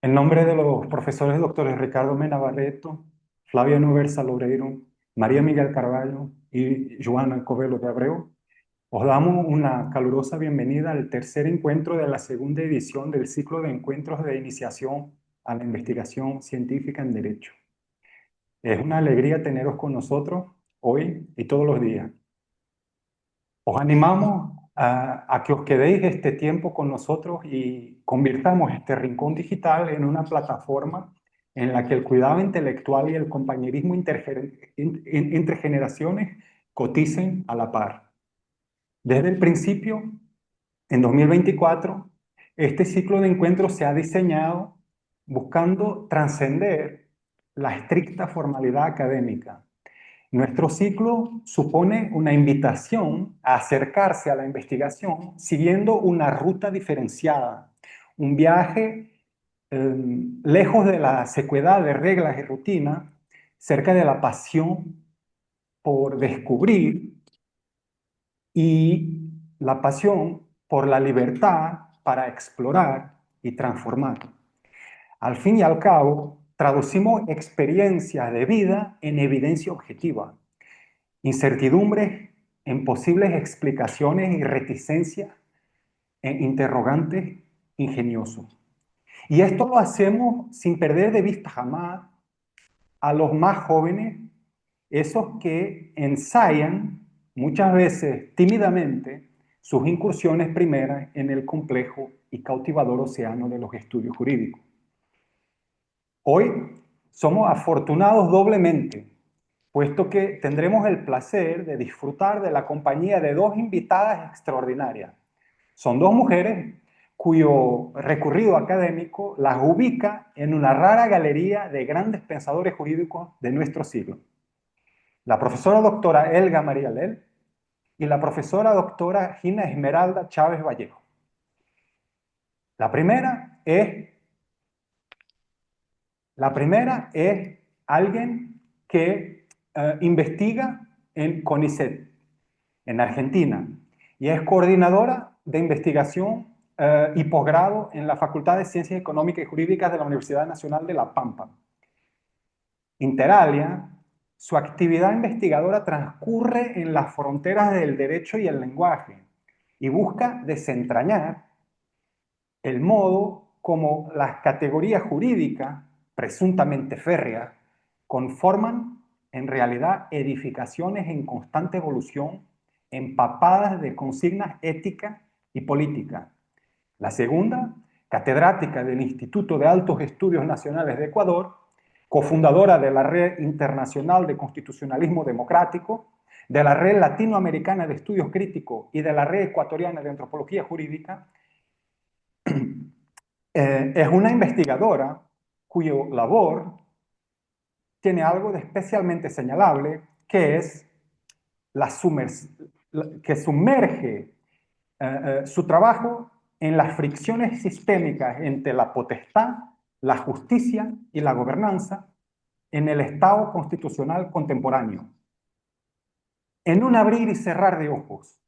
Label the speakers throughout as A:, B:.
A: En nombre de los profesores doctores Ricardo Mena Barreto, Flavia Nubersa Loureiro, María Miguel Carvalho y Joana Covelo de Abreu, os damos una calurosa bienvenida al tercer encuentro de la segunda edición del ciclo de encuentros de iniciación a la investigación científica en Derecho. Es una alegría teneros con nosotros hoy y todos los días. Os animamos a que os quedéis este tiempo con nosotros y convirtamos este rincón digital en una plataforma en la que el cuidado intelectual y el compañerismo entre generaciones coticen a la par. Desde el principio, en 2024, este ciclo de encuentros se ha diseñado buscando trascender la estricta formalidad académica. Nuestro ciclo supone una invitación a acercarse a la investigación siguiendo una ruta diferenciada, un viaje lejos de la secuedad de reglas y rutinas, cerca de la pasión por descubrir y la pasión por la libertad para explorar y transformar. Al fin y al cabo, traducimos experiencias de vida en evidencia objetiva, incertidumbres en posibles explicaciones y reticencias en interrogantes ingeniosos. Y esto lo hacemos sin perder de vista jamás a los más jóvenes, esos que ensayan muchas veces tímidamente sus incursiones primeras en el complejo y cautivador océano de los estudios jurídicos. Hoy somos afortunados doblemente, puesto que tendremos el placer de disfrutar de la compañía de dos invitadas extraordinarias. Son dos mujeres cuyo recorrido académico las ubica en una rara galería de grandes pensadores jurídicos de nuestro siglo. La profesora doctora Elga María Lel y la profesora doctora Gina Esmeralda Chávez Vallejo. La primera es alguien que investiga en CONICET, en Argentina, y es coordinadora de investigación y posgrado en la Facultad de Ciencias Económicas y Jurídicas de la Universidad Nacional de La Pampa. Inter alia, su actividad investigadora transcurre en las fronteras del derecho y el lenguaje y busca desentrañar el modo como las categorías jurídicas, presuntamente férreas, conforman en realidad edificaciones en constante evolución, empapadas de consignas éticas y políticas. La segunda, catedrática del Instituto de Altos Estudios Nacionales de Ecuador, cofundadora de la Red Internacional de Constitucionalismo Democrático, de la Red Latinoamericana de Estudios Críticos y de la Red Ecuatoriana de Antropología Jurídica, es una investigadora cuyo labor tiene algo de especialmente señalable, que es que sumerge su trabajo en las fricciones sistémicas entre la potestad, la justicia y la gobernanza en el Estado constitucional contemporáneo. En un abrir y cerrar de ojos,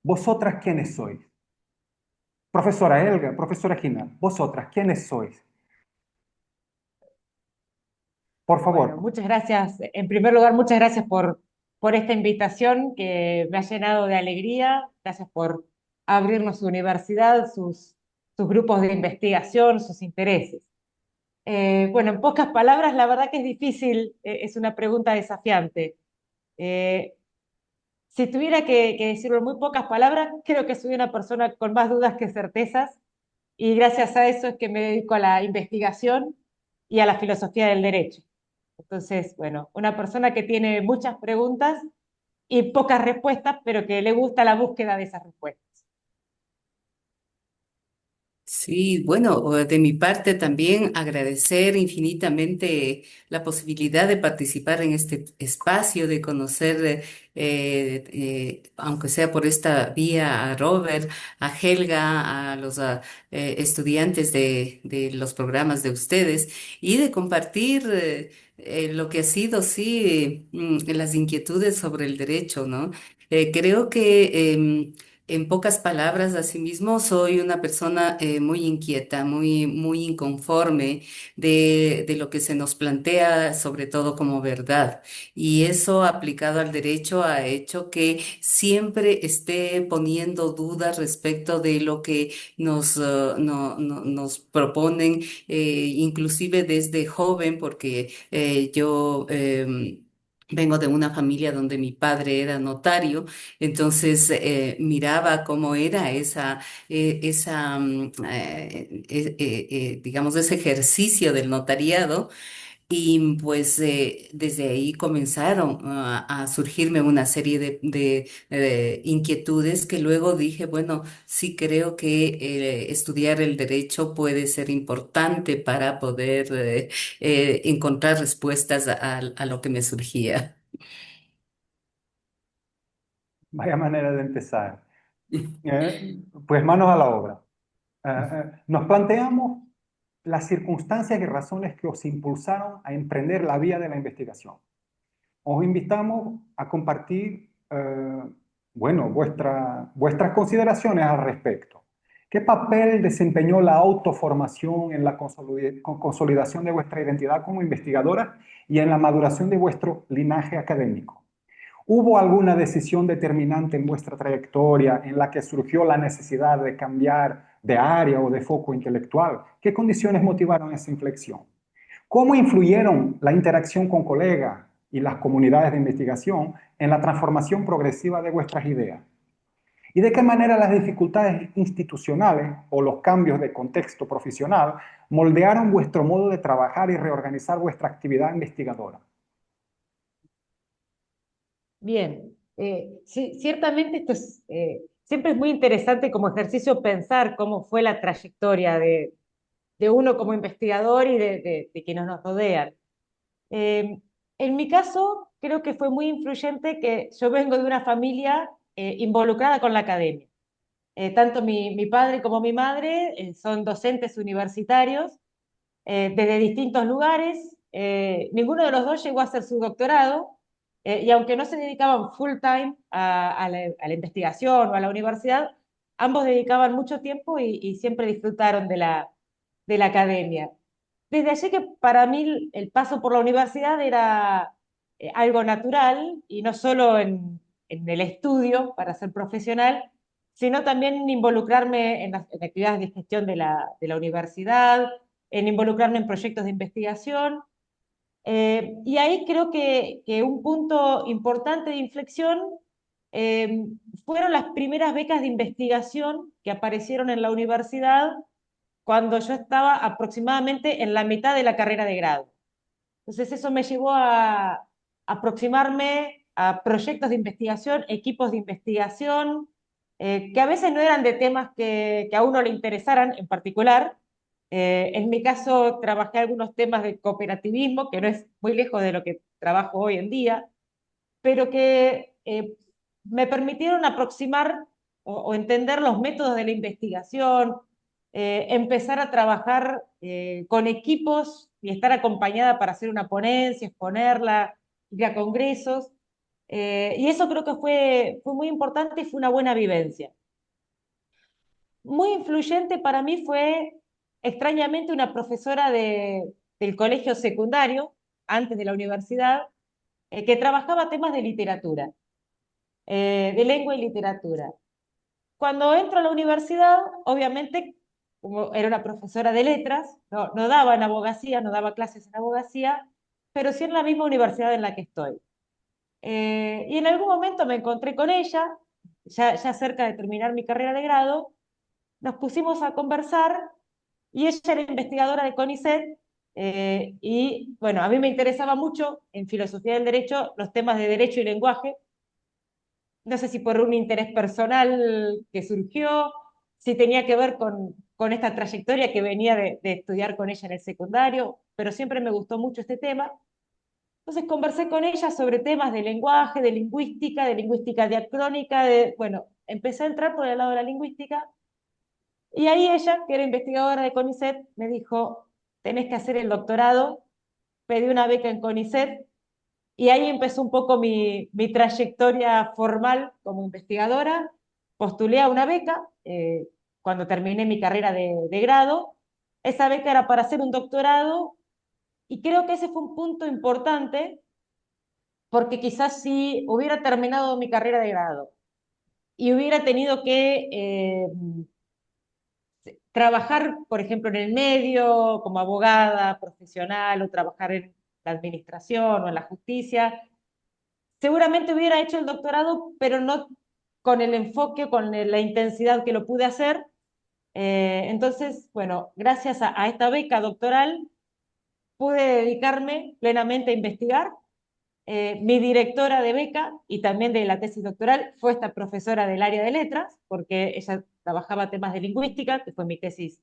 A: ¿vosotras quiénes sois? Profesora Elga, profesora Gina, ¿vosotras quiénes sois? Por favor.
B: Bueno, muchas gracias. En primer lugar, muchas gracias por esta invitación que me ha llenado de alegría. Gracias por abrirnos su universidad, sus grupos de investigación, sus intereses. Bueno, en pocas palabras, la verdad que es difícil, es una pregunta desafiante. Eh, si tuviera que decirlo en muy pocas palabras, creo que soy una persona con más dudas que certezas y gracias a eso es que me dedico a la investigación y a la filosofía del derecho. Entonces, bueno, una persona que tiene muchas preguntas y pocas respuestas, pero que le gusta la búsqueda de esas respuestas.
C: Sí, bueno, de mi parte también agradecer infinitamente la posibilidad de participar en este espacio, de conocer, aunque sea por esta vía, a Robert, a Helga, a los estudiantes de los programas de ustedes y de compartir lo que ha sido, sí, las inquietudes sobre el derecho, ¿no? Creo que En pocas palabras, asimismo, soy una persona muy inquieta, muy inconforme de lo que se nos plantea, sobre todo como verdad. Y eso aplicado al derecho ha hecho que siempre esté poniendo dudas respecto de lo que nos proponen, inclusive desde joven, porque yo... vengo de una familia donde mi padre era notario, entonces miraba cómo era digamos, ese ejercicio del notariado y pues desde ahí comenzaron a surgirme una serie de inquietudes que luego dije, bueno, sí creo que estudiar el derecho puede ser importante para poder encontrar respuestas a lo que me surgía.
A: Vaya manera de empezar. Pues manos a la obra. Nos planteamos las circunstancias y razones que os impulsaron a emprender la vía de la investigación. Os invitamos a compartir, bueno, vuestras consideraciones al respecto. ¿Qué papel desempeñó la autoformación en la consolidación de vuestra identidad como investigadora y en la maduración de vuestro linaje académico? ¿Hubo alguna decisión determinante en vuestra trayectoria en la que surgió la necesidad de cambiar de área o de foco intelectual? ¿Qué condiciones motivaron esa inflexión? ¿Cómo influyeron la interacción con colegas y las comunidades de investigación en la transformación progresiva de vuestras ideas? ¿Y de qué manera las dificultades institucionales o los cambios de contexto profesional moldearon vuestro modo de trabajar y reorganizar vuestra actividad investigadora?
B: Bien, sí, ciertamente esto es, siempre es muy interesante como ejercicio pensar cómo fue la trayectoria de uno como investigador y de quienes nos rodean. Eh, en mi caso, creo que fue muy influyente que yo vengo de una familia involucrada con la academia. Tanto mi padre como mi madre son docentes universitarios desde distintos lugares. Ninguno de los dos llegó a hacer su doctorado y aunque no se dedicaban full time a la investigación o a la universidad, ambos dedicaban mucho tiempo y siempre disfrutaron de la academia. Desde allí que para mí el paso por la universidad era algo natural y no solo en el estudio para ser profesional, sino también en involucrarme en actividades de gestión de la universidad, en involucrarme en proyectos de investigación. Y ahí creo que un punto importante de inflexión eh, fueron las primeras becas de investigación que aparecieron en la universidad cuando yo estaba aproximadamente en la mitad de la carrera de grado. Entonces eso me llevó a aproximarme a proyectos de investigación, equipos de investigación, que a veces no eran de temas que a uno le interesaran en particular. En mi caso trabajé algunos temas de cooperativismo, que no es muy lejos de lo que trabajo hoy en día, pero que me permitieron aproximar o entender los métodos de la investigación, empezar a trabajar con equipos y estar acompañada para hacer una ponencia, exponerla, ir a congresos. Y eso creo que fue muy importante y fue una buena vivencia. Muy influyente para mí fue, extrañamente, una profesora del colegio secundario, antes de la universidad, que trabajaba temas de literatura, de lengua y literatura. Cuando entro a la universidad, obviamente, como era una profesora de letras, no daba en abogacía, no daba clases en abogacía, pero sí en la misma universidad en la que estoy. Y en algún momento me encontré con ella, ya cerca de terminar mi carrera de grado, nos pusimos a conversar y ella era investigadora de CONICET y bueno, a mí me interesaba mucho en filosofía del derecho los temas de derecho y lenguaje, no sé si por un interés personal que surgió, si tenía que ver con esta trayectoria que venía de estudiar con ella en el secundario, pero siempre me gustó mucho este tema. Entonces conversé con ella sobre temas de lenguaje, de lingüística diacrónica, bueno, empecé a entrar por el lado de la lingüística y ahí ella, que era investigadora de CONICET, me dijo, tenés que hacer el doctorado, pedí una beca en CONICET y ahí empezó un poco mi trayectoria formal como investigadora, postulé a una beca cuando terminé mi carrera de grado. Esa beca era para hacer un doctorado y creo que ese fue un punto importante porque quizás si hubiera terminado mi carrera de grado y hubiera tenido que trabajar, por ejemplo, en el medio como abogada profesional o trabajar en la administración o en la justicia, seguramente hubiera hecho el doctorado, pero no con el enfoque, con la intensidad que lo pude hacer. Entonces, bueno, gracias a esta beca doctoral pude dedicarme plenamente a investigar. Mi directora de beca y también de la tesis doctoral fue esta profesora del área de letras, porque ella trabajaba temas de lingüística, que fue mi tesis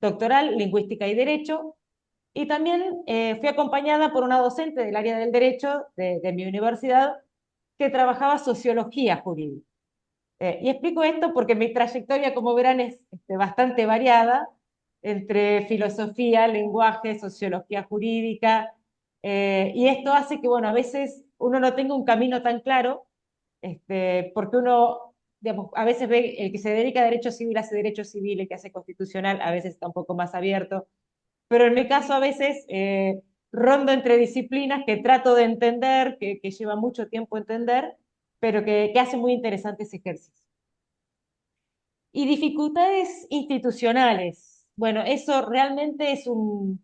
B: doctoral, lingüística y derecho, y también fui acompañada por una docente del área del derecho de mi universidad que trabajaba sociología jurídica. Y explico esto porque mi trayectoria, como verán, es bastante variada entre filosofía, lenguaje, sociología jurídica, y esto hace que, bueno, a veces uno no tenga un camino tan claro, porque uno, digamos, a veces ve el que se dedica a derecho civil hace derecho civil, el que hace constitucional a veces está un poco más abierto, pero en mi caso a veces rondo entre disciplinas que trato de entender, que lleva mucho tiempo entender, pero que hace muy interesante ese ejercicio. Y dificultades institucionales. Bueno, eso realmente es un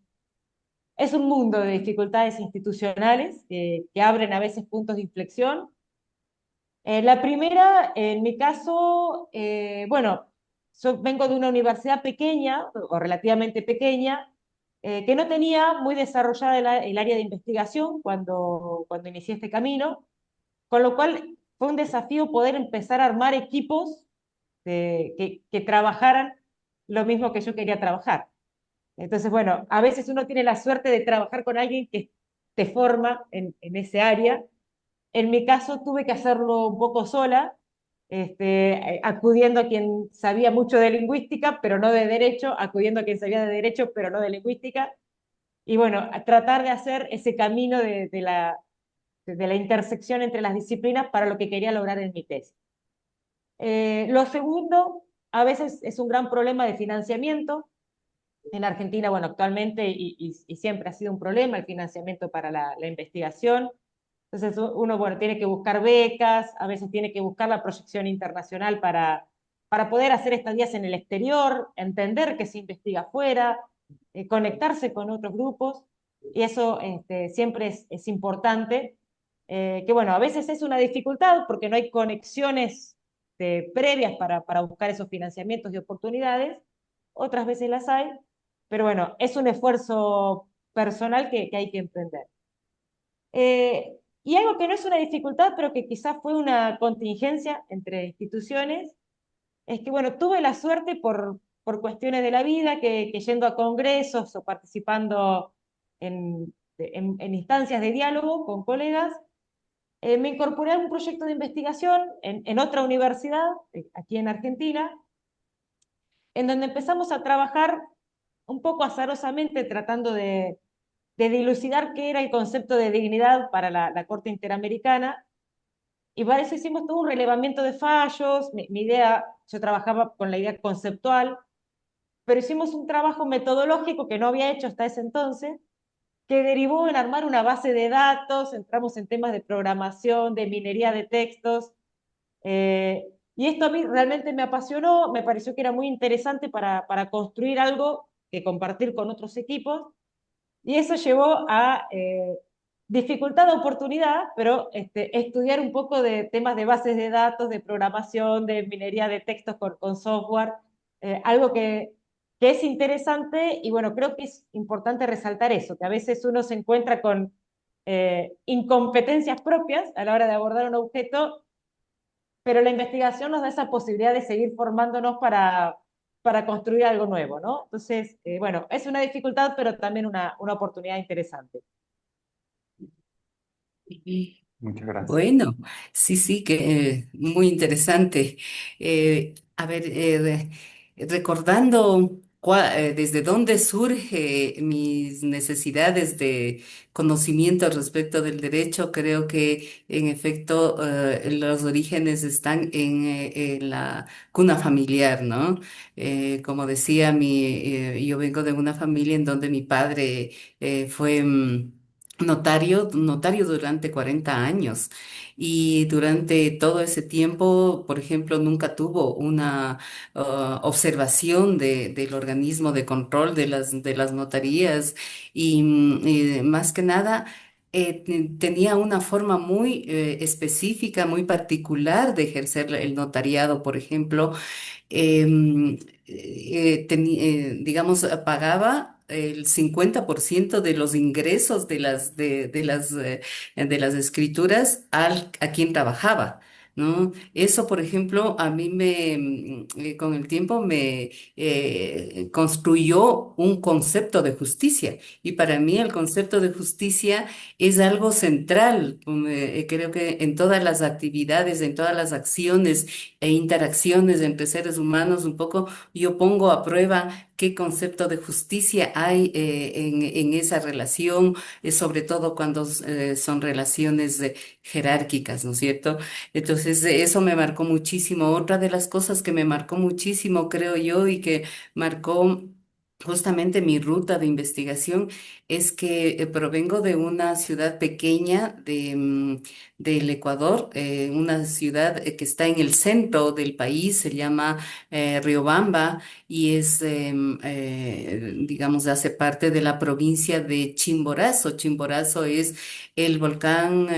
B: mundo de dificultades institucionales que abren a veces puntos de inflexión. La primera, en mi caso, bueno, yo vengo de una universidad pequeña o relativamente pequeña, que no tenía muy desarrollada el área de investigación cuando inicié este camino, con lo cual fue un desafío poder empezar a armar equipos que trabajaran lo mismo que yo quería trabajar. Entonces, bueno, a veces uno tiene la suerte de trabajar con alguien que te forma en ese área. En mi caso tuve que hacerlo un poco sola, acudiendo a quien sabía mucho de lingüística, pero no de derecho, acudiendo a quien sabía de derecho, pero no de lingüística, y bueno, a tratar de hacer ese camino de la intersección entre las disciplinas para lo que quería lograr en mi tesis. Lo segundo, a veces es un gran problema de financiamiento. En Argentina, bueno, actualmente y siempre ha sido un problema el financiamiento para la investigación. Entonces uno, bueno, tiene que buscar becas, a veces tiene que buscar la proyección internacional para poder hacer estadías en el exterior, entender que se investiga afuera, conectarse con otros grupos, y eso siempre es importante, que bueno, a veces es una dificultad porque no hay conexiones previas para buscar esos financiamientos y oportunidades, otras veces las hay, pero bueno, es un esfuerzo personal que hay que emprender. Y algo que no es una dificultad, pero que quizás fue una contingencia entre instituciones, es que, bueno, tuve la suerte por cuestiones de la vida que yendo a congresos o participando en instancias de diálogo con colegas, me incorporé a un proyecto de investigación en otra universidad, aquí en Argentina, en donde empezamos a trabajar un poco azarosamente tratando de dilucidar qué era el concepto de dignidad para la Corte Interamericana, y para eso hicimos todo un relevamiento de fallos. Mi idea, yo trabajaba con la idea conceptual, pero hicimos un trabajo metodológico que no había hecho hasta ese entonces, que derivó en armar una base de datos, entramos en temas de programación, de minería de textos, y esto a mí realmente me apasionó, me pareció que era muy interesante para construir algo que compartir con otros equipos, y eso llevó a dificultad de oportunidad, pero estudiar un poco de temas de bases de datos, de programación, de minería de textos con software, algo que es interesante, y bueno, creo que es importante resaltar eso, que a veces uno se encuentra con incompetencias propias a la hora de abordar un objeto, pero la investigación nos da esa posibilidad de seguir formándonos para construir algo nuevo, ¿no? Entonces, bueno, es una dificultad, pero también una oportunidad interesante.
C: Y
A: Muchas gracias.
C: bueno, sí, sí, que muy interesante. A ver, recordando. desde dónde surge mis necesidades de conocimiento respecto del derecho, creo que en efecto los orígenes están en la cuna familiar, ¿no? Como decía, yo vengo de una familia en donde mi padre fue notario durante 40 años. Y durante todo ese tiempo, por ejemplo, nunca tuvo una observación del organismo de control de las notarías y más que nada tenía una forma muy específica, muy particular de ejercer el notariado, por ejemplo digamos, pagaba el 50% de los ingresos de las escrituras a quien trabajaba. ¿No? Eso, por ejemplo, a mí con el tiempo me construyó un concepto de justicia. Y para mí el concepto de justicia es algo central. Creo que en todas las actividades, en todas las acciones e interacciones entre seres humanos, un poco yo pongo a prueba qué concepto de justicia hay en esa relación, sobre todo cuando son relaciones jerárquicas, ¿no es cierto? Entonces, eso me marcó muchísimo. Otra de las cosas que me marcó muchísimo, creo yo, y que marcó justamente mi ruta de investigación, es que provengo de una ciudad pequeña del Ecuador, una ciudad que está en el centro del país, se llama Riobamba y es, digamos, hace parte de la provincia de Chimborazo. Chimborazo es el volcán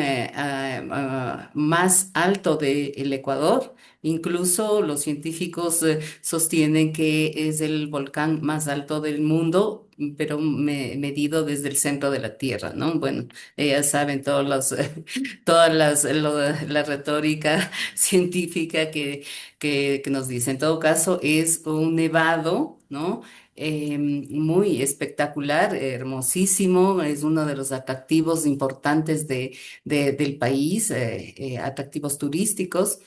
C: más alto del Ecuador. Incluso los científicos sostienen que es el volcán más alto del mundo, pero medido desde el centro de la Tierra, ¿no? Bueno, ya saben la retórica científica que nos dice. En todo caso, es un nevado, ¿no? Muy espectacular, hermosísimo, es uno de los atractivos importantes del país, atractivos turísticos.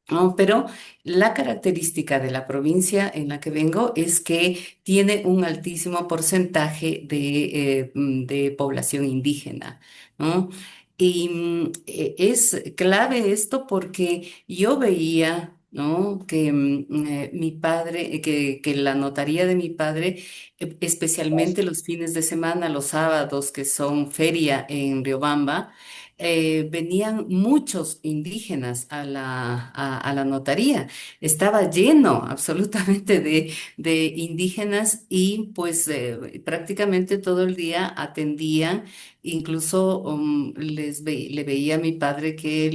C: No, pero la característica de la provincia en la que vengo es que tiene un altísimo porcentaje de población indígena, ¿no? Y es clave esto porque yo veía, ¿no? Que mi padre, que la notaría de mi padre, especialmente los fines de semana, los sábados, que son feria en Riobamba, venían muchos indígenas a la notaría. Estaba lleno absolutamente de indígenas y pues prácticamente todo el día atendían. Incluso le veía a mi padre que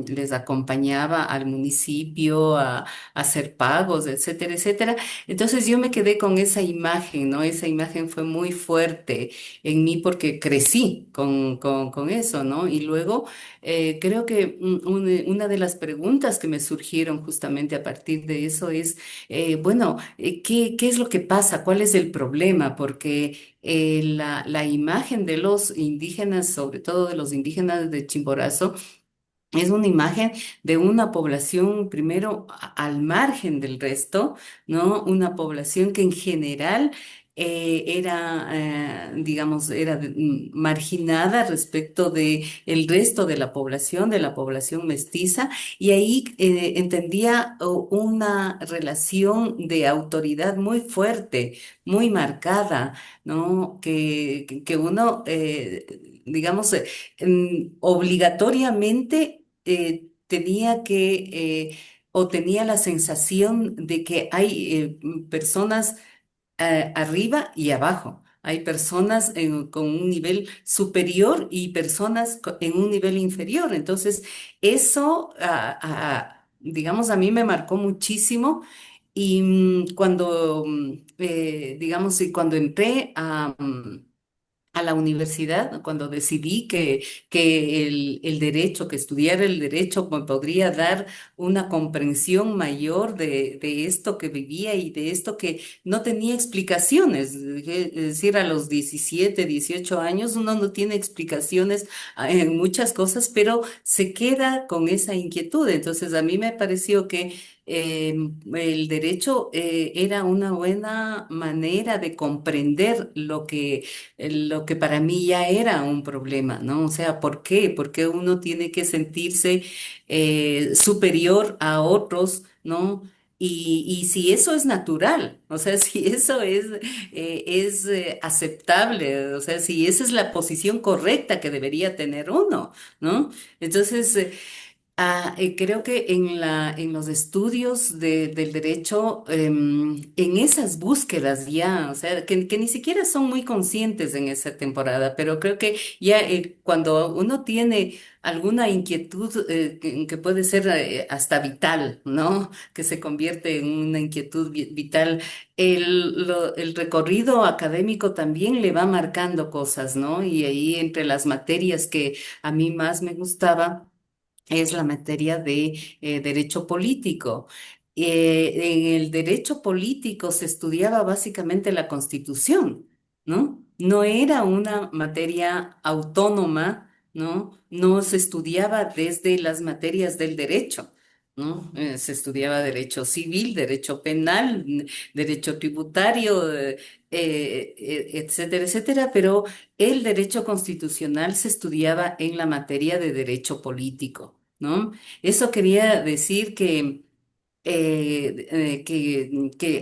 C: les acompañaba al municipio a hacer pagos, etcétera, etcétera. Entonces yo me quedé con esa imagen, ¿no? Esa imagen fue muy fuerte en mí porque crecí con eso, ¿no? Y luego creo que una de las preguntas que me surgieron justamente a partir de eso es, bueno, ¿qué es lo que pasa? ¿Cuál es el problema? Porque la imagen de los indígenas, sobre todo de los indígenas de Chimborazo, es una imagen de una población, primero, al margen del resto, ¿no? Una población que en general era, digamos, marginada respecto de el resto de la población mestiza, y ahí entendía una relación de autoridad muy fuerte, muy marcada, ¿no? Que uno, digamos, obligatoriamente tenía o tenía la sensación de que hay personas arriba y abajo. Hay personas con un nivel superior y personas en un nivel inferior. Entonces, eso, digamos, a mí me marcó muchísimo. Y cuando, digamos, y cuando entré a la universidad, cuando decidí que el derecho, que estudiar el derecho me podría dar una comprensión mayor de esto que vivía y de esto que no tenía explicaciones. Es decir, a los 17 18 años uno no tiene explicaciones en muchas cosas, pero se queda con esa inquietud. Entonces, a mí me pareció que el derecho era una buena manera de comprender lo que para mí ya era un problema, ¿no? O sea, ¿por qué? Porque uno tiene que sentirse superior a otros, ¿no? Y si eso es natural, o sea, si eso es aceptable, o sea, si esa es la posición correcta que debería tener uno, ¿no? Entonces, creo que en los estudios del derecho, en esas búsquedas ya, o sea, que ni siquiera son muy conscientes en esa temporada, pero creo que ya cuando uno tiene alguna inquietud que puede ser hasta vital, ¿no? Que se convierte en una inquietud vital, el recorrido académico también le va marcando cosas, ¿no? Y ahí entre las materias que a mí más me gustaba, es la materia de derecho político. En el derecho político se estudiaba básicamente la Constitución, ¿no? No era una materia autónoma, ¿no? No se estudiaba desde las materias del derecho, ¿no? Se estudiaba derecho civil, derecho penal, derecho tributario, etcétera, etcétera, pero el derecho constitucional se estudiaba en la materia de derecho político, ¿no? Eso quería decir que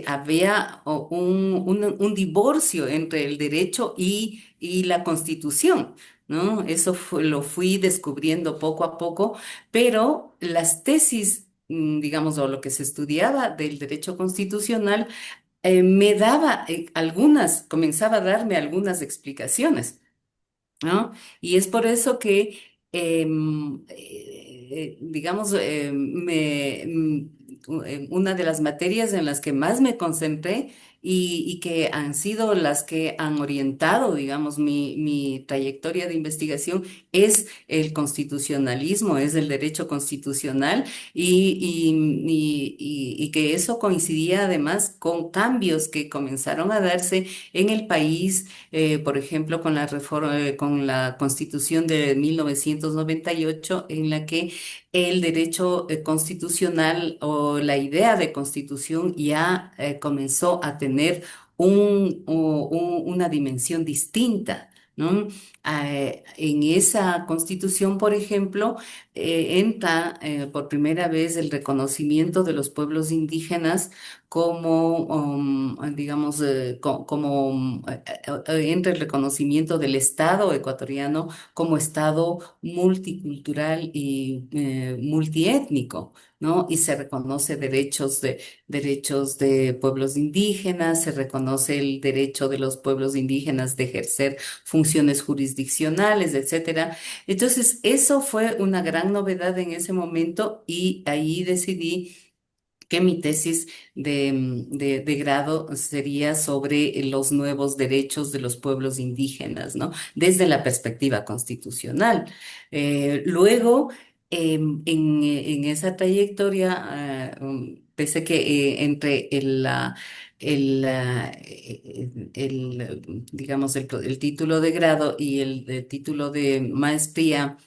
C: había un divorcio entre el derecho y la constitución, ¿no? Lo fui descubriendo poco a poco, pero las tesis, digamos, o lo que se estudiaba del derecho constitucional, me daba comenzaba a darme algunas explicaciones, ¿no? Y es por eso que, digamos, una de las materias en las que más me concentré y que han sido las que han orientado, digamos, mi trayectoria de investigación es el constitucionalismo, es el derecho constitucional y que eso coincidía además con cambios que comenzaron a darse en el país, por ejemplo, con la reforma, con la Constitución de 1998, en la que el derecho constitucional o la idea de constitución ya comenzó a tener una dimensión distinta, ¿no? En esa constitución, por ejemplo, entra por primera vez el reconocimiento de los pueblos indígenas como, digamos, como entra el reconocimiento del Estado ecuatoriano como Estado multicultural y multiétnico, ¿no? Y se reconoce derechos de pueblos indígenas, se reconoce el derecho de los pueblos indígenas de ejercer funciones jurisdiccionales, etcétera. Entonces, eso fue una gran novedad en ese momento y ahí decidí que mi tesis de grado sería sobre los nuevos derechos de los pueblos indígenas, ¿no? Desde la perspectiva constitucional. Luego, en esa trayectoria, pensé que entre digamos, el título de grado y el título de maestría,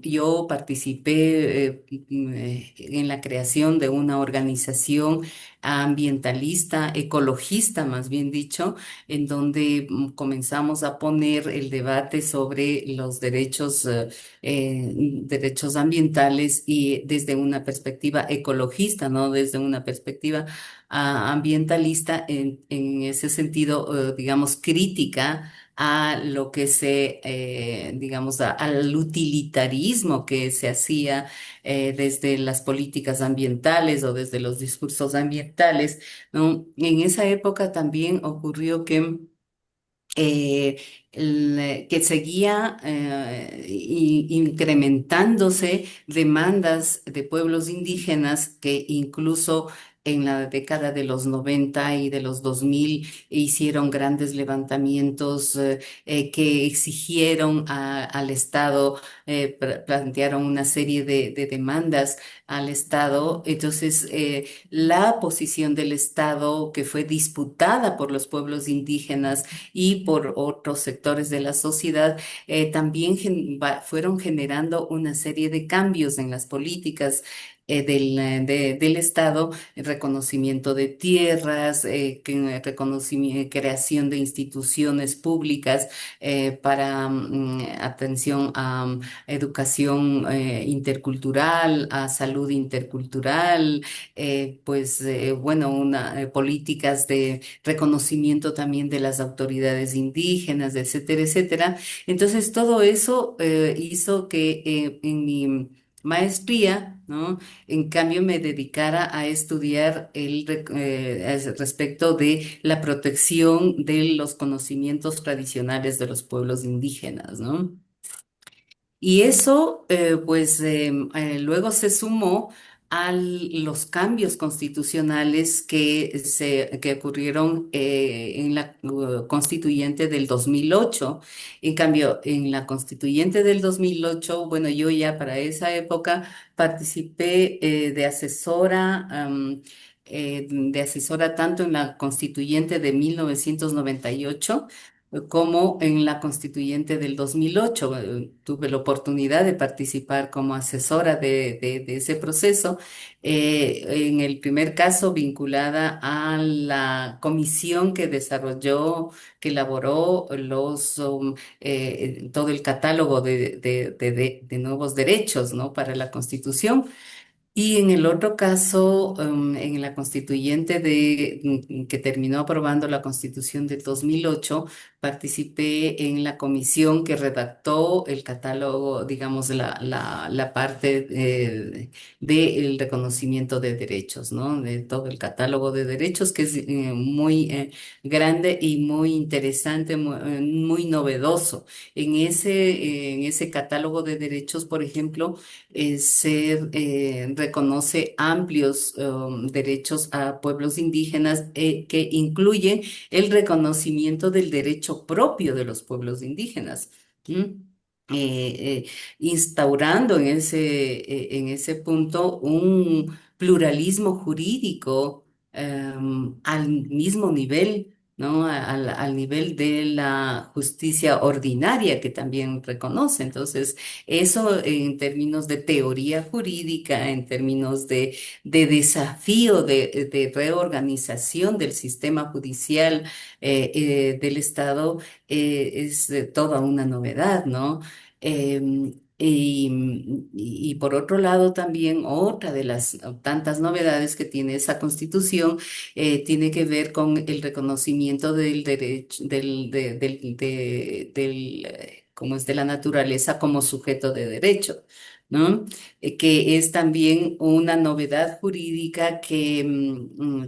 C: yo participé en la creación de una organización ambientalista, ecologista, más bien dicho, en donde comenzamos a poner el debate sobre los derechos ambientales y desde una perspectiva ecologista, no desde una perspectiva ambientalista, en ese sentido, digamos, crítica a lo que digamos, al utilitarismo que se hacía desde las políticas ambientales o desde los discursos ambientales, ¿no? En esa época también ocurrió eh, que seguía incrementándose demandas de pueblos indígenas que incluso en la década de los 90 y de los 2000 hicieron grandes levantamientos que exigieron al Estado, plantearon una serie de demandas al Estado. Entonces, la posición del Estado que fue disputada por los pueblos indígenas y por otros sectores de la sociedad, también fueron generando una serie de cambios en las políticas. del Estado, reconocimiento de tierras, creación de instituciones públicas para atención a educación intercultural, a salud intercultural, bueno, políticas de reconocimiento también de las autoridades indígenas, etcétera, etcétera. Entonces, todo eso hizo que en mi maestría, ¿no? En cambio, me dedicara a estudiar respecto de la protección de los conocimientos tradicionales de los pueblos indígenas, ¿no? Y eso, luego se sumó a los cambios constitucionales que ocurrieron en la constituyente del 2008. En cambio, en la constituyente del 2008, bueno, yo ya para esa época participé de asesora tanto en la constituyente de 1998 como en la constituyente del 2008. Tuve la oportunidad de participar como asesora de ese proceso, en el primer caso vinculada a la comisión que desarrolló, que elaboró todo el catálogo de nuevos derechos, ¿no? Para la Constitución. Y en el otro caso, en la constituyente que terminó aprobando la Constitución de 2008, participé en la comisión que redactó el catálogo, digamos, la parte del reconocimiento de derechos, ¿no? De todo el catálogo de derechos, que es muy grande y muy interesante, muy novedoso. En ese catálogo de derechos, por ejemplo, reconoce amplios derechos a pueblos indígenas que incluyen el reconocimiento del derecho propio de los pueblos indígenas. ¿M? Instaurando en ese punto un pluralismo jurídico al mismo nivel, ¿no? Al nivel de la justicia ordinaria que también reconoce. Entonces, eso en términos de teoría jurídica, en términos de desafío de reorganización del sistema judicial del Estado, es toda una novedad, ¿no? Y por otro lado, también otra de las tantas novedades que tiene esa Constitución tiene que ver con el reconocimiento del derecho, como es de la naturaleza como sujeto de derecho, ¿no? Que es también una novedad jurídica que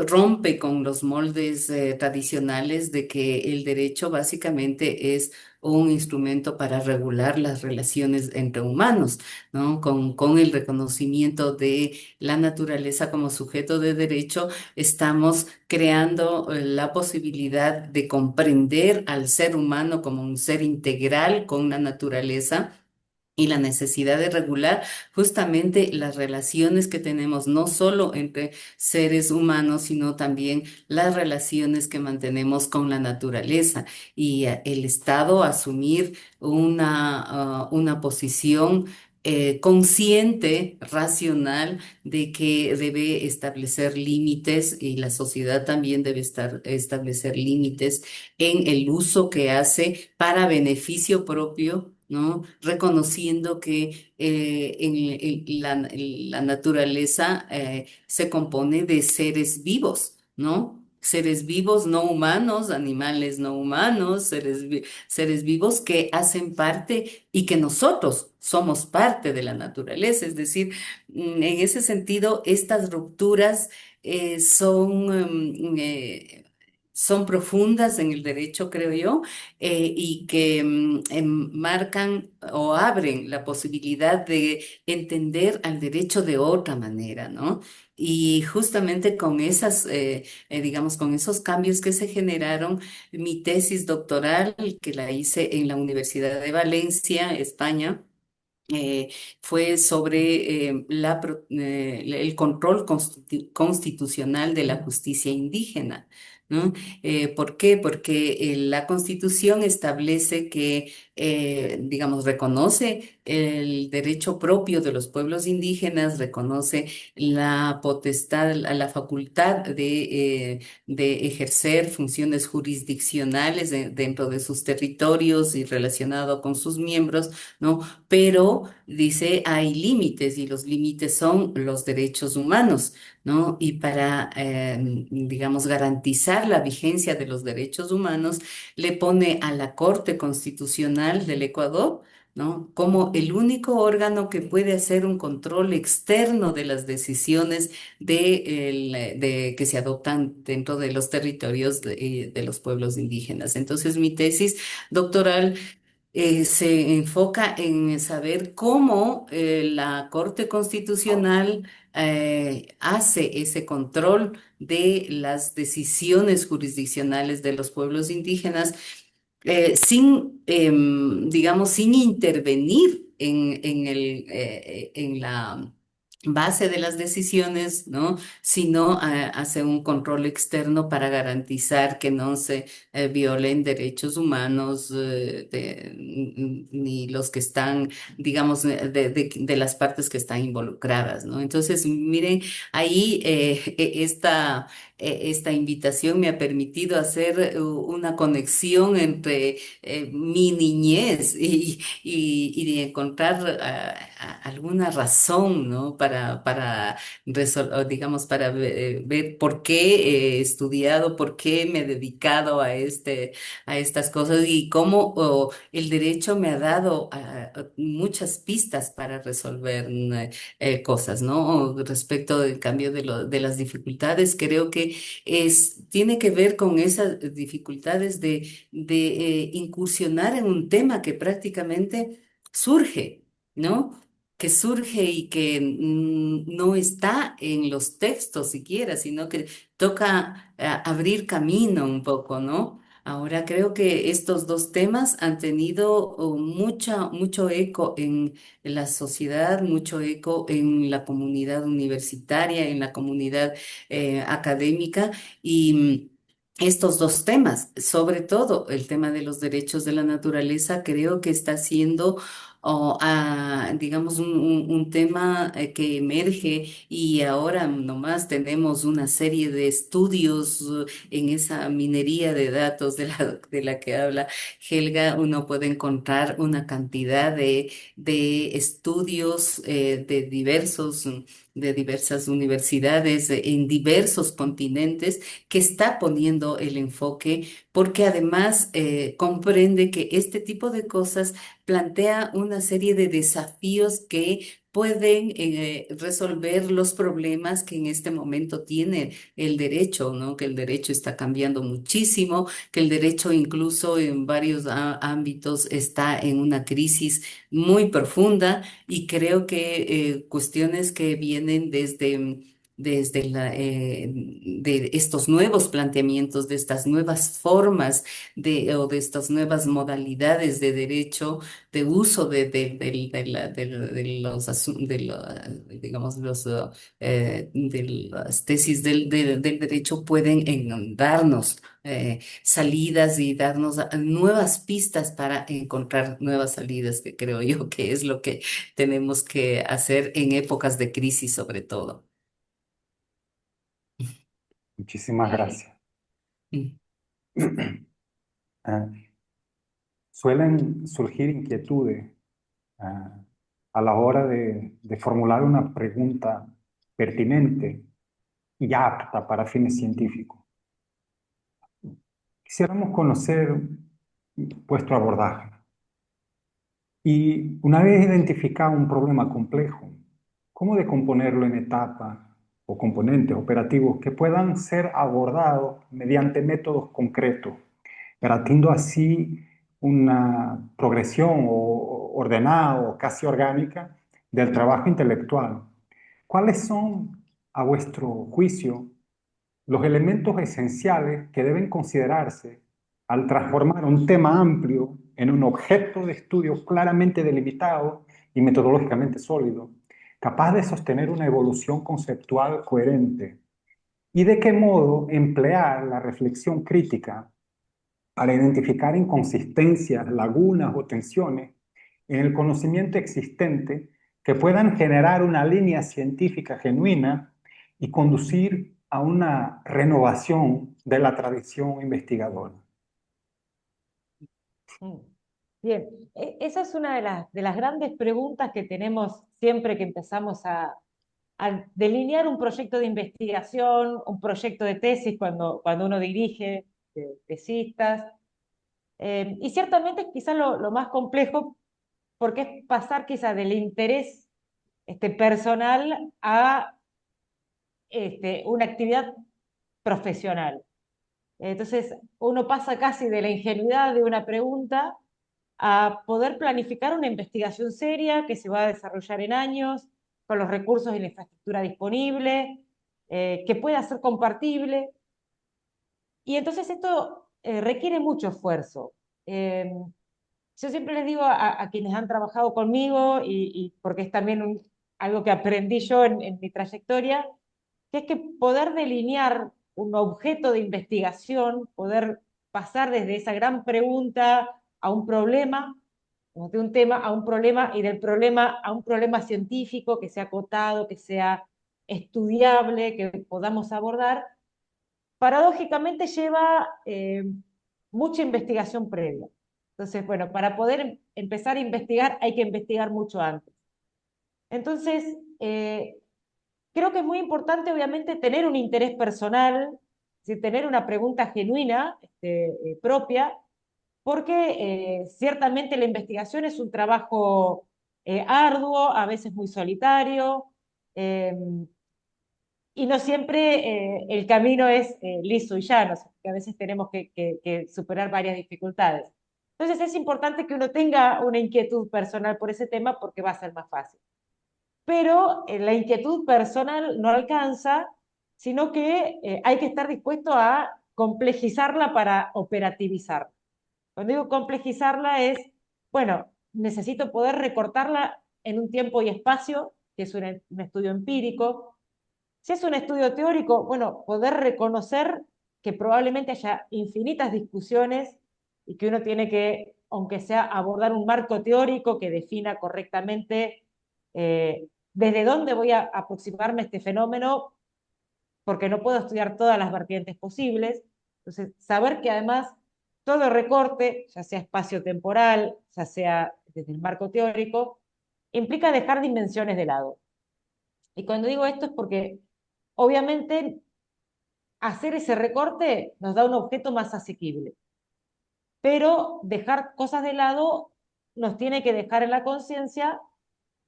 C: rompe con los moldes tradicionales de que el derecho básicamente es un instrumento para regular las relaciones entre humanos, ¿no? Con el reconocimiento de la naturaleza como sujeto de derecho, estamos creando la posibilidad de comprender al ser humano como un ser integral con la naturaleza y la necesidad de regular justamente las relaciones que tenemos, no solo entre seres humanos, sino también las relaciones que mantenemos con la naturaleza y el Estado asumir una posición consciente, racional, de que debe establecer límites y la sociedad también debe establecer límites en el uso que hace para beneficio propio, ¿no? Reconociendo que la naturaleza se compone de seres vivos, ¿no? Seres vivos no humanos, animales no humanos, seres vivos que hacen parte y que nosotros somos parte de la naturaleza. Es decir, en ese sentido, estas rupturas son profundas en el derecho, creo yo, y que marcan o abren la posibilidad de entender al derecho de otra manera, ¿no? Y justamente con digamos, con esos cambios que se generaron, mi tesis doctoral, que la hice en la Universidad de Valencia, España, eh, fue sobre el control constitucional de la justicia indígena, ¿no? ¿Por qué? Porque la Constitución establece que, digamos, reconoce el derecho propio de los pueblos indígenas, reconoce la potestad, la facultad de ejercer funciones jurisdiccionales dentro de sus territorios y relacionado con sus miembros, ¿no? Pero dice hay límites y los límites son los derechos humanos, ¿no? Y para, digamos, garantizar la vigencia de los derechos humanos, le pone a la Corte Constitucional del Ecuador, ¿no? Como el único órgano que puede hacer un control externo de las decisiones que se adoptan dentro de los territorios de los pueblos indígenas. Entonces, mi tesis doctoral se enfoca en saber cómo la Corte Constitucional hace ese control de las decisiones jurisdiccionales de los pueblos indígenas sin, digamos, sin intervenir en la base de las decisiones, ¿no? Sino hace un control externo para garantizar que no se violen derechos humanos ni los que están, digamos, de las partes que están involucradas, ¿no? Entonces, miren, ahí esta invitación me ha permitido hacer una conexión entre mi niñez y de encontrar alguna razón, ¿no? Para digamos, para ver por qué he estudiado, por qué me he dedicado a estas cosas y cómo el derecho me ha dado muchas pistas para resolver cosas, ¿no? Respecto del cambio de las dificultades, creo que tiene que ver con esas dificultades de incursionar en un tema que prácticamente surge, ¿no? Que surge y que no está en los textos siquiera, sino que toca abrir camino un poco, ¿no? Ahora creo que estos dos temas han tenido mucho eco en la sociedad, mucho eco en la comunidad universitaria, en la comunidad académica y estos dos temas, sobre todo el tema de los derechos de la naturaleza, creo que está siendo, digamos, un tema que emerge y ahora nomás tenemos una serie de estudios en esa minería de datos de la que habla Helga. Uno puede encontrar una cantidad de estudios de diversas universidades en diversos continentes que está poniendo el enfoque porque además comprende que este tipo de cosas plantea una serie de desafíos que pueden resolver los problemas que en este momento tiene el derecho, ¿no? Que el derecho está cambiando muchísimo, que el derecho incluso en varios ámbitos está en una crisis muy profunda y creo que cuestiones que vienen de estos nuevos planteamientos, de estas nuevas formas o de estas nuevas modalidades de derecho, de uso de los, digamos, de las tesis del derecho pueden darnos salidas y darnos nuevas pistas para encontrar nuevas salidas, que creo yo que es lo que tenemos que hacer en épocas de crisis sobre todo.
A: Muchísimas gracias.
C: Mm.
A: Ah, suelen surgir inquietudes ah, a la hora de formular una pregunta pertinente y apta para fines científicos. Quisiéramos conocer vuestro abordaje. Y una vez identificado un problema complejo, ¿cómo decomponerlo en etapas o componentes operativos que puedan ser abordados mediante métodos concretos, garantiendo así una progresión ordenada o casi orgánica del trabajo intelectual? ¿Cuáles son, a vuestro juicio, los elementos esenciales que deben considerarse al transformar un tema amplio en un objeto de estudio claramente delimitado y metodológicamente sólido, capaz de sostener una evolución conceptual coherente, y de qué modo emplear la reflexión crítica para identificar inconsistencias, lagunas o tensiones en el conocimiento existente que puedan generar una línea científica genuina y conducir a una renovación de la tradición investigadora.
B: Mm. Bien, esa es una de las grandes preguntas que tenemos siempre que empezamos a delinear un proyecto de investigación, un proyecto de tesis cuando uno dirige tesistas. Y ciertamente quizás lo más complejo, porque es pasar quizás del interés personal a una actividad profesional. Entonces, uno pasa casi de la ingenuidad de una pregunta a poder planificar una investigación seria que se va a desarrollar en años, con los recursos y la infraestructura disponible, que pueda ser compartible. Y entonces esto requiere mucho esfuerzo. Yo siempre les digo a quienes han trabajado conmigo, y porque es también algo que aprendí yo en mi trayectoria, que es que poder delinear un objeto de investigación, poder pasar desde esa gran pregunta a un problema, o de un tema a un problema, y del problema a un problema científico que sea acotado, que sea estudiable, que podamos abordar, paradójicamente lleva mucha investigación previa. Entonces, bueno, para poder empezar a investigar hay que investigar mucho antes. Entonces, creo que es muy importante, obviamente, tener un interés personal, es decir, tener una pregunta genuina, propia, porque ciertamente la investigación es un trabajo arduo, a veces muy solitario, eh, y no siempre el camino es liso y llano, o sea, que a veces tenemos que superar varias dificultades. Entonces es importante que uno tenga una inquietud personal por ese tema porque va a ser más fácil. Pero la inquietud personal no alcanza, sino que hay que estar dispuesto a complejizarla para operativizarla. Cuando digo complejizarla es, bueno, necesito poder recortarla en un tiempo y espacio, que es un estudio empírico. Si es un estudio teórico, bueno, poder reconocer que probablemente haya infinitas discusiones y que uno tiene que, aunque sea, abordar un marco teórico que defina correctamente desde dónde voy a aproximarme a este fenómeno, porque no puedo estudiar todas las vertientes posibles. Entonces, saber que además todo recorte, ya sea espacio-temporal, ya sea desde el marco teórico, implica dejar dimensiones de lado. Y cuando digo esto es porque obviamente hacer ese recorte nos da un objeto más asequible, pero dejar cosas de lado nos tiene que dejar en la conciencia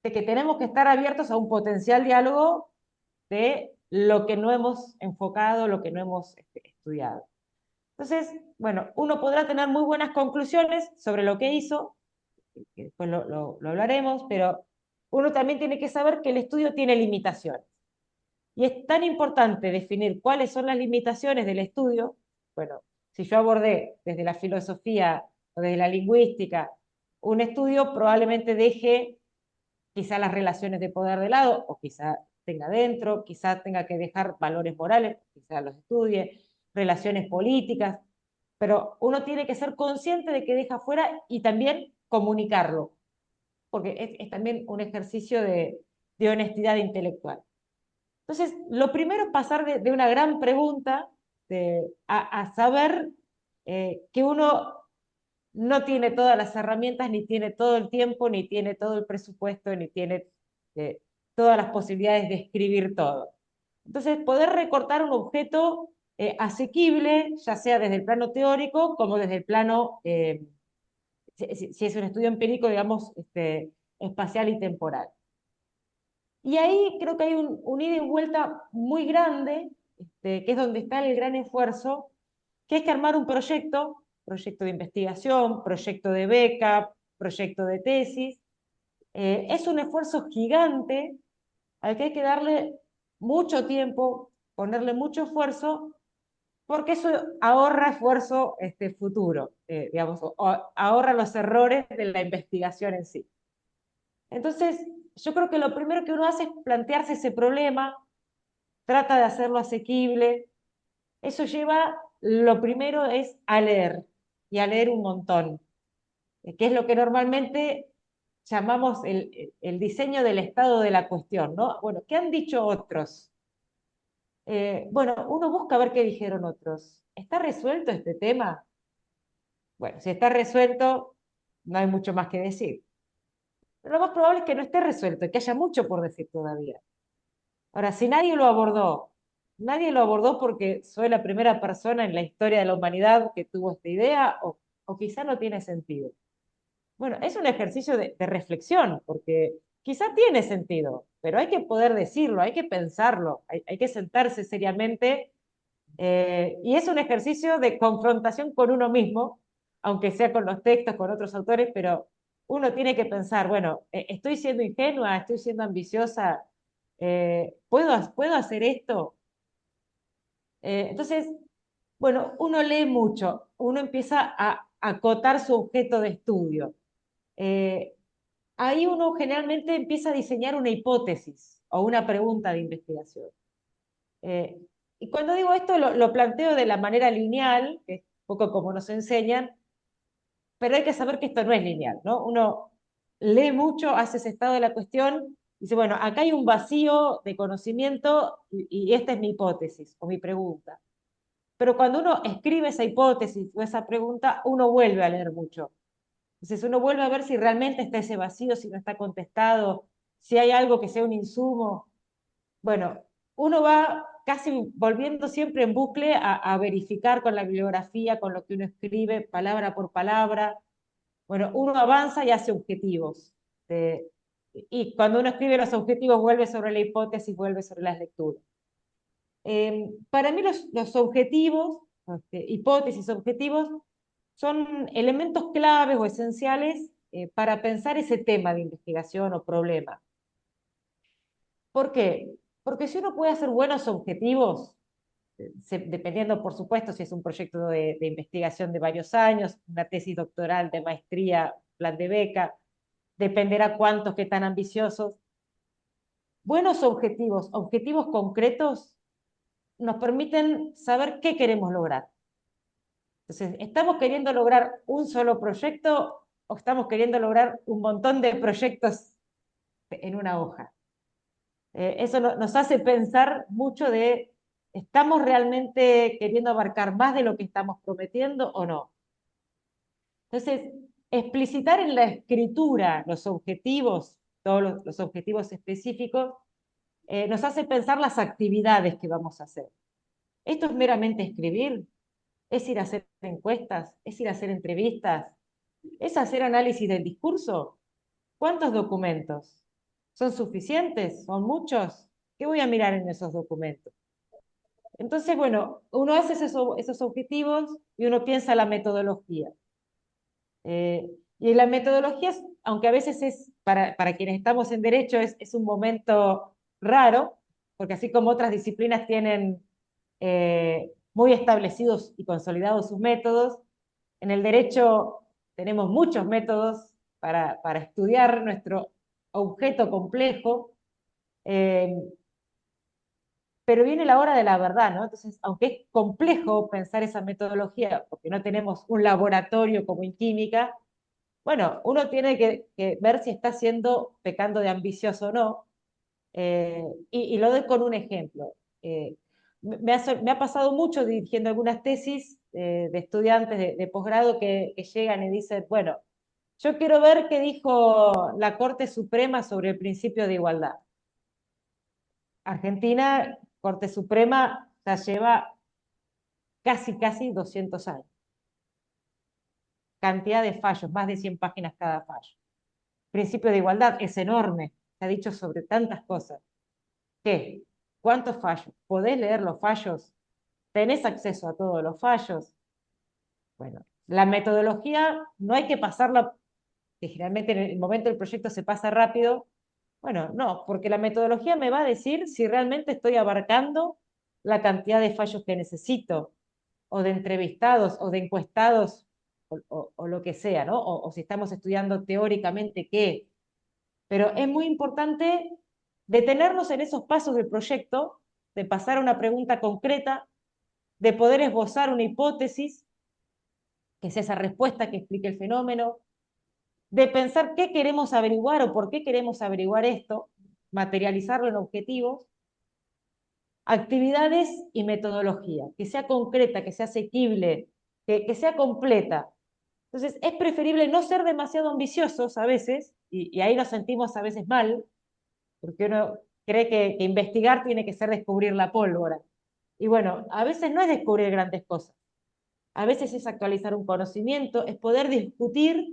B: de que tenemos que estar abiertos a un potencial diálogo de lo que no hemos enfocado, lo que no hemos estudiado. Entonces, bueno, uno podrá tener muy buenas conclusiones sobre lo que hizo, que después lo hablaremos, pero uno también tiene que saber que el estudio tiene limitaciones. Y es tan importante definir cuáles son las limitaciones del estudio. Bueno, si yo abordé desde la filosofía o desde la lingüística un estudio, probablemente deje quizá las relaciones de poder de lado, o quizá tenga dentro, quizá tenga que dejar valores morales, quizá los estudie, relaciones políticas, pero uno tiene que ser consciente de que deja fuera y también comunicarlo, porque es también un ejercicio de honestidad intelectual. Entonces, lo primero es pasar de una gran pregunta a saber que uno no tiene todas las herramientas, ni tiene todo el tiempo, ni tiene todo el presupuesto, ni tiene eh, todas las posibilidades de escribir todo. Entonces, poder recortar un objeto asequible, ya sea desde el plano teórico como desde el plano, si es un estudio empírico, digamos, espacial y temporal. Y ahí creo que hay un ida y vuelta muy grande, que es donde está el gran esfuerzo, que es que armar un proyecto de investigación, proyecto de beca, proyecto de tesis. Es un esfuerzo gigante al que hay que darle mucho tiempo, ponerle mucho esfuerzo, porque eso ahorra esfuerzo futuro, digamos, ahorra los errores de la investigación en sí. Entonces, yo creo que lo primero que uno hace es plantearse ese problema, trata de hacerlo asequible. Eso lleva, lo primero es a leer, y a leer un montón, que es lo que normalmente llamamos el diseño del estado de la cuestión, ¿no? Bueno, ¿qué han dicho otros? Bueno, uno busca ver qué dijeron otros. ¿Está resuelto este tema? Bueno, si está resuelto, no hay mucho más que decir. Pero lo más probable es que no esté resuelto, que haya mucho por decir todavía. Ahora, si nadie lo abordó porque soy la primera persona en la historia de la humanidad que tuvo esta idea, o quizá no tiene sentido. Bueno, es un ejercicio de reflexión, porque quizá tiene sentido, pero hay que poder decirlo, hay que pensarlo, hay que sentarse seriamente, y es un ejercicio de confrontación con uno mismo, aunque sea con los textos, con otros autores, pero uno tiene que pensar, bueno, ¿estoy siendo ingenua? ¿Estoy siendo ambiciosa? ¿Puedo hacer esto? Entonces, bueno, uno lee mucho, uno empieza a acotar su objeto de estudio. Eh, Ahí uno generalmente empieza a diseñar una hipótesis o una pregunta de investigación. Eh, y cuando digo esto, lo planteo de la manera lineal, que es un poco como nos enseñan, pero hay que saber que esto no es lineal, ¿no? Uno lee mucho, hace ese estado de la cuestión, y dice, bueno, acá hay un vacío de conocimiento y esta es mi hipótesis o mi pregunta. Pero cuando uno escribe esa hipótesis o esa pregunta, uno vuelve a leer mucho. Entonces uno vuelve a ver si realmente está ese vacío, si no está contestado, si hay algo que sea un insumo. Bueno, uno va casi volviendo siempre en bucle a verificar con la bibliografía, con lo que uno escribe, palabra por palabra. Bueno, uno avanza y hace objetivos. Y cuando uno escribe los objetivos, vuelve sobre la hipótesis, vuelve sobre las lecturas. Para mí los objetivos, hipótesis, objetivos, son elementos claves o esenciales para pensar ese tema de investigación o problema. ¿Por qué? Porque si uno puede hacer buenos objetivos, dependiendo, por supuesto, si es un proyecto de investigación de varios años, una tesis doctoral de maestría, plan de beca, dependerá cuántos, qué tan ambiciosos. Buenos objetivos, objetivos concretos, nos permiten saber qué queremos lograr. Entonces, ¿estamos queriendo lograr un solo proyecto o estamos queriendo lograr un montón de proyectos en una hoja? Eso nos hace pensar mucho de, ¿estamos realmente queriendo abarcar más de lo que estamos prometiendo o no? Entonces, explicitar en la escritura los objetivos, todos los objetivos específicos, nos hace pensar las actividades que vamos a hacer. ¿Esto es meramente escribir? ¿Es ir a hacer encuestas? ¿Es ir a hacer entrevistas? ¿Es hacer análisis del discurso? ¿Cuántos documentos? ¿Son suficientes? ¿Son muchos? ¿Qué voy a mirar en esos documentos? Entonces, bueno, uno hace esos objetivos y uno piensa la metodología. Y la metodología, aunque a veces es, para quienes estamos en derecho, es un momento raro, porque así como otras disciplinas tienen muy establecidos y consolidados sus métodos, en el derecho tenemos muchos métodos para estudiar nuestro objeto complejo, eh, pero viene la hora de la verdad, ¿no? Entonces, aunque es complejo pensar esa metodología, porque no tenemos un laboratorio como en química, bueno, uno tiene que ver si está siendo pecando de ambicioso o no, y lo doy con un ejemplo. Me ha pasado mucho dirigiendo algunas tesis de estudiantes de posgrado que llegan y dicen, bueno, yo quiero ver qué dijo la Corte Suprema sobre el principio de igualdad. Argentina, Corte Suprema, ya lleva casi 200 años. Cantidad de fallos, más de 100 páginas cada fallo. Principio de igualdad es enorme, se ha dicho sobre tantas cosas. ¿Qué? ¿Cuántos fallos? ¿Podés leer los fallos? ¿Tenés acceso a todos los fallos? Bueno, la metodología no hay que pasarla, que generalmente en el momento del proyecto se pasa rápido. Bueno, no, porque la metodología me va a decir si realmente estoy abarcando la cantidad de fallos que necesito, o de entrevistados, o de encuestados, o lo que sea, ¿no? O si estamos estudiando teóricamente qué. Pero es muy importante detenernos en esos pasos del proyecto, de pasar a una pregunta concreta, de poder esbozar una hipótesis, que es esa respuesta que explique el fenómeno, de pensar qué queremos averiguar o por qué queremos averiguar esto, materializarlo en objetivos, actividades y metodología, que sea concreta, que sea asequible, que sea completa. Entonces, es preferible no ser demasiado ambiciosos a veces, y ahí nos sentimos a veces mal, porque uno cree que investigar tiene que ser descubrir la pólvora. Y bueno, a veces no es descubrir grandes cosas, a veces es actualizar un conocimiento, es poder discutir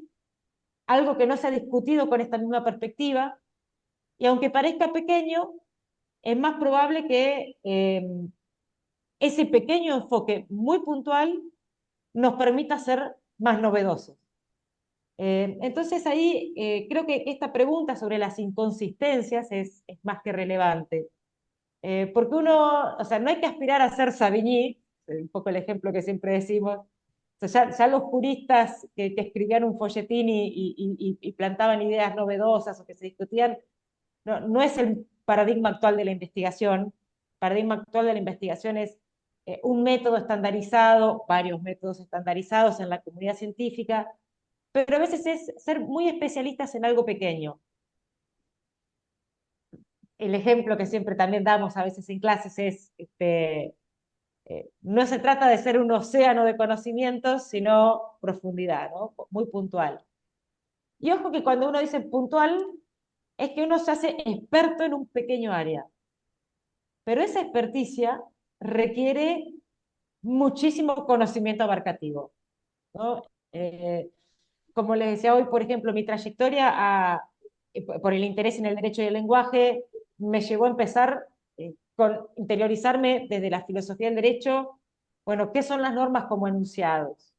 B: algo que no se ha discutido con esta misma perspectiva, y aunque parezca pequeño, es más probable que ese pequeño enfoque muy puntual nos permita ser más novedosos. Entonces ahí creo que esta pregunta sobre las inconsistencias es más que relevante. Porque uno, o sea, no hay que aspirar a ser Savigny, un poco el ejemplo que siempre decimos. O sea, ya los juristas que escribían un folletín y plantaban ideas novedosas o que se discutían, no es el paradigma actual de la investigación. El paradigma actual de la investigación es un método estandarizado, varios métodos estandarizados en la comunidad científica, pero a veces es ser muy especialistas en algo pequeño. El ejemplo que siempre también damos a veces en clases es, no se trata de ser un océano de conocimientos, sino profundidad, ¿no? Muy puntual. Y ojo que cuando uno dice puntual, es que uno se hace experto en un pequeño área, pero esa experticia requiere muchísimo conocimiento abarcativo, ¿no? Como les decía hoy, por ejemplo, mi trayectoria por el interés en el derecho y el lenguaje me llevó a empezar con interiorizarme desde la filosofía del derecho, bueno, ¿qué son las normas como enunciados?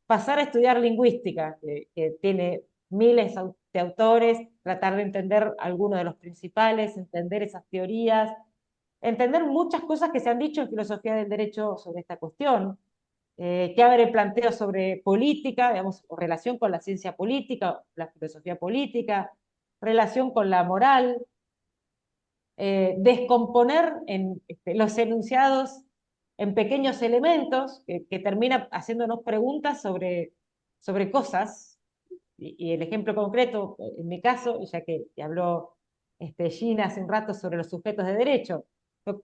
B: Pasar a estudiar lingüística, que tiene miles de autores, tratar de entender algunos de los principales, entender esas teorías, entender muchas cosas que se han dicho en filosofía del derecho sobre esta cuestión, que abre planteo sobre política, digamos, o relación con la ciencia política, la filosofía política, relación con la moral, descomponer los enunciados en pequeños elementos que termina haciéndonos preguntas sobre cosas. Y el ejemplo concreto, en mi caso, ya que habló Gina hace un rato sobre los sujetos de derecho,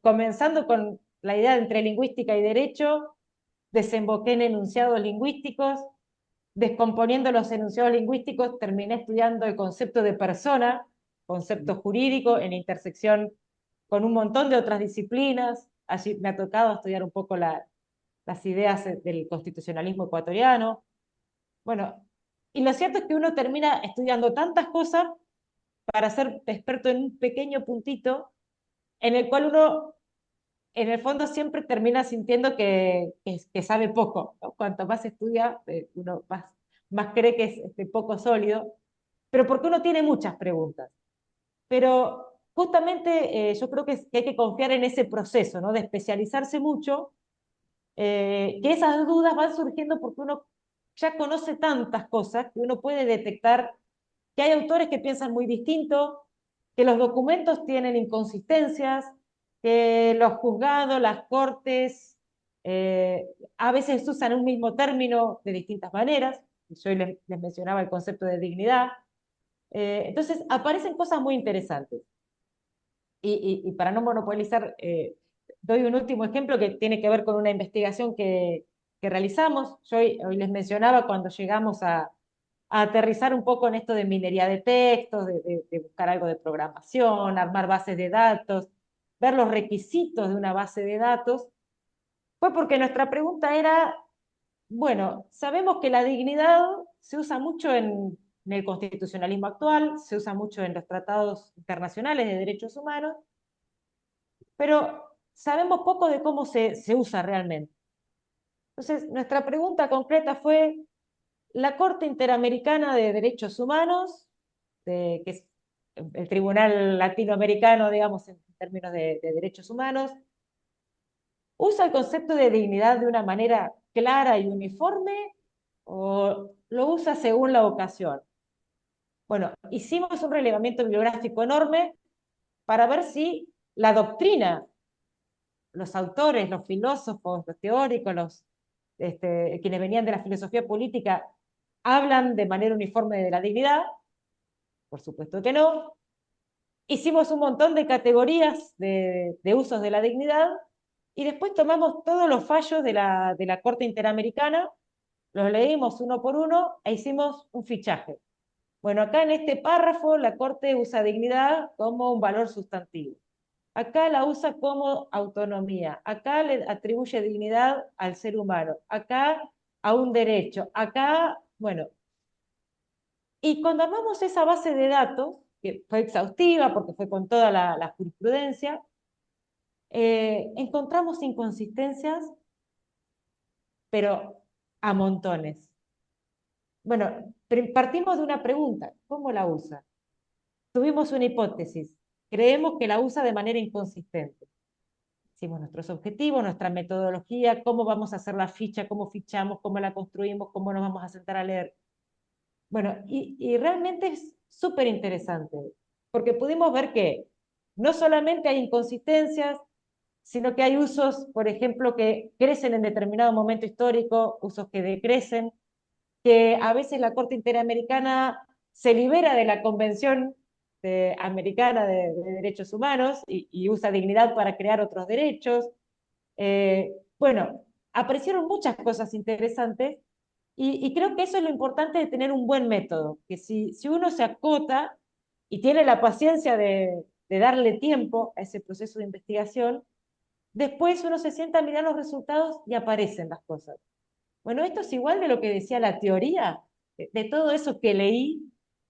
B: comenzando con la idea de entre lingüística y derecho, desemboqué en enunciados lingüísticos, descomponiendo los enunciados lingüísticos, terminé estudiando el concepto de persona, concepto jurídico, en intersección con un montón de otras disciplinas. Allí me ha tocado estudiar un poco las ideas del constitucionalismo ecuatoriano. Bueno, y lo cierto es que uno termina estudiando tantas cosas para ser experto en un pequeño puntito en el cual uno en el fondo siempre termina sintiendo que sabe poco, ¿no? Cuanto más estudia, uno más cree que es poco sólido, pero porque uno tiene muchas preguntas. Pero justamente yo creo que hay que confiar en ese proceso, ¿no? De especializarse mucho, que esas dudas van surgiendo porque uno ya conoce tantas cosas que uno puede detectar que hay autores que piensan muy distinto, que los documentos tienen inconsistencias, que los juzgados, las cortes, a veces usan un mismo término de distintas maneras. Yo hoy les mencionaba el concepto de dignidad. Entonces aparecen cosas muy interesantes. Y para no monopolizar, doy un último ejemplo que tiene que ver con una investigación que realizamos. Yo hoy les mencionaba cuando llegamos a aterrizar un poco en esto de minería de textos, de buscar algo de programación, armar bases de datos, ver los requisitos de una base de datos, fue porque nuestra pregunta era, bueno, sabemos que la dignidad se usa mucho en el constitucionalismo actual, se usa mucho en los tratados internacionales de derechos humanos, pero sabemos poco de cómo se usa realmente. Entonces, nuestra pregunta concreta fue, la Corte Interamericana de Derechos Humanos, que es el tribunal latinoamericano, digamos, en términos de derechos humanos, ¿usa el concepto de dignidad de una manera clara y uniforme o lo usa según la ocasión? Bueno, hicimos un relevamiento bibliográfico enorme para ver si la doctrina, los autores, los filósofos, los teóricos, quienes venían de la filosofía política, hablan de manera uniforme de la dignidad. Por supuesto que no. Hicimos un montón de categorías de usos de la dignidad y después tomamos todos los fallos de la Corte Interamericana, los leímos uno por uno e hicimos un fichaje. Bueno, acá en este párrafo la Corte usa dignidad como un valor sustantivo. Acá la usa como autonomía. Acá le atribuye dignidad al ser humano. Acá a un derecho. Acá, bueno. Y cuando armamos esa base de datos, que fue exhaustiva porque fue con toda la jurisprudencia, encontramos inconsistencias, pero a montones. Bueno, partimos de una pregunta: ¿cómo la usa? Tuvimos una hipótesis, creemos que la usa de manera inconsistente. Hicimos nuestros objetivos, nuestra metodología, cómo vamos a hacer la ficha, cómo fichamos, cómo la construimos, cómo nos vamos a sentar a leer. Bueno, y realmente es súper interesante, porque pudimos ver que no solamente hay inconsistencias, sino que hay usos, por ejemplo, que crecen en determinado momento histórico, usos que decrecen, que a veces la Corte Interamericana se libera de la Convención Americana de Derechos Humanos y usa dignidad para crear otros derechos. Bueno, aparecieron muchas cosas interesantes y creo que eso es lo importante de tener un buen método, que si uno se acota y tiene la paciencia de darle tiempo a ese proceso de investigación, después uno se sienta a mirar los resultados y aparecen las cosas. Bueno, esto es igual de lo que decía la teoría, de todo eso que leí,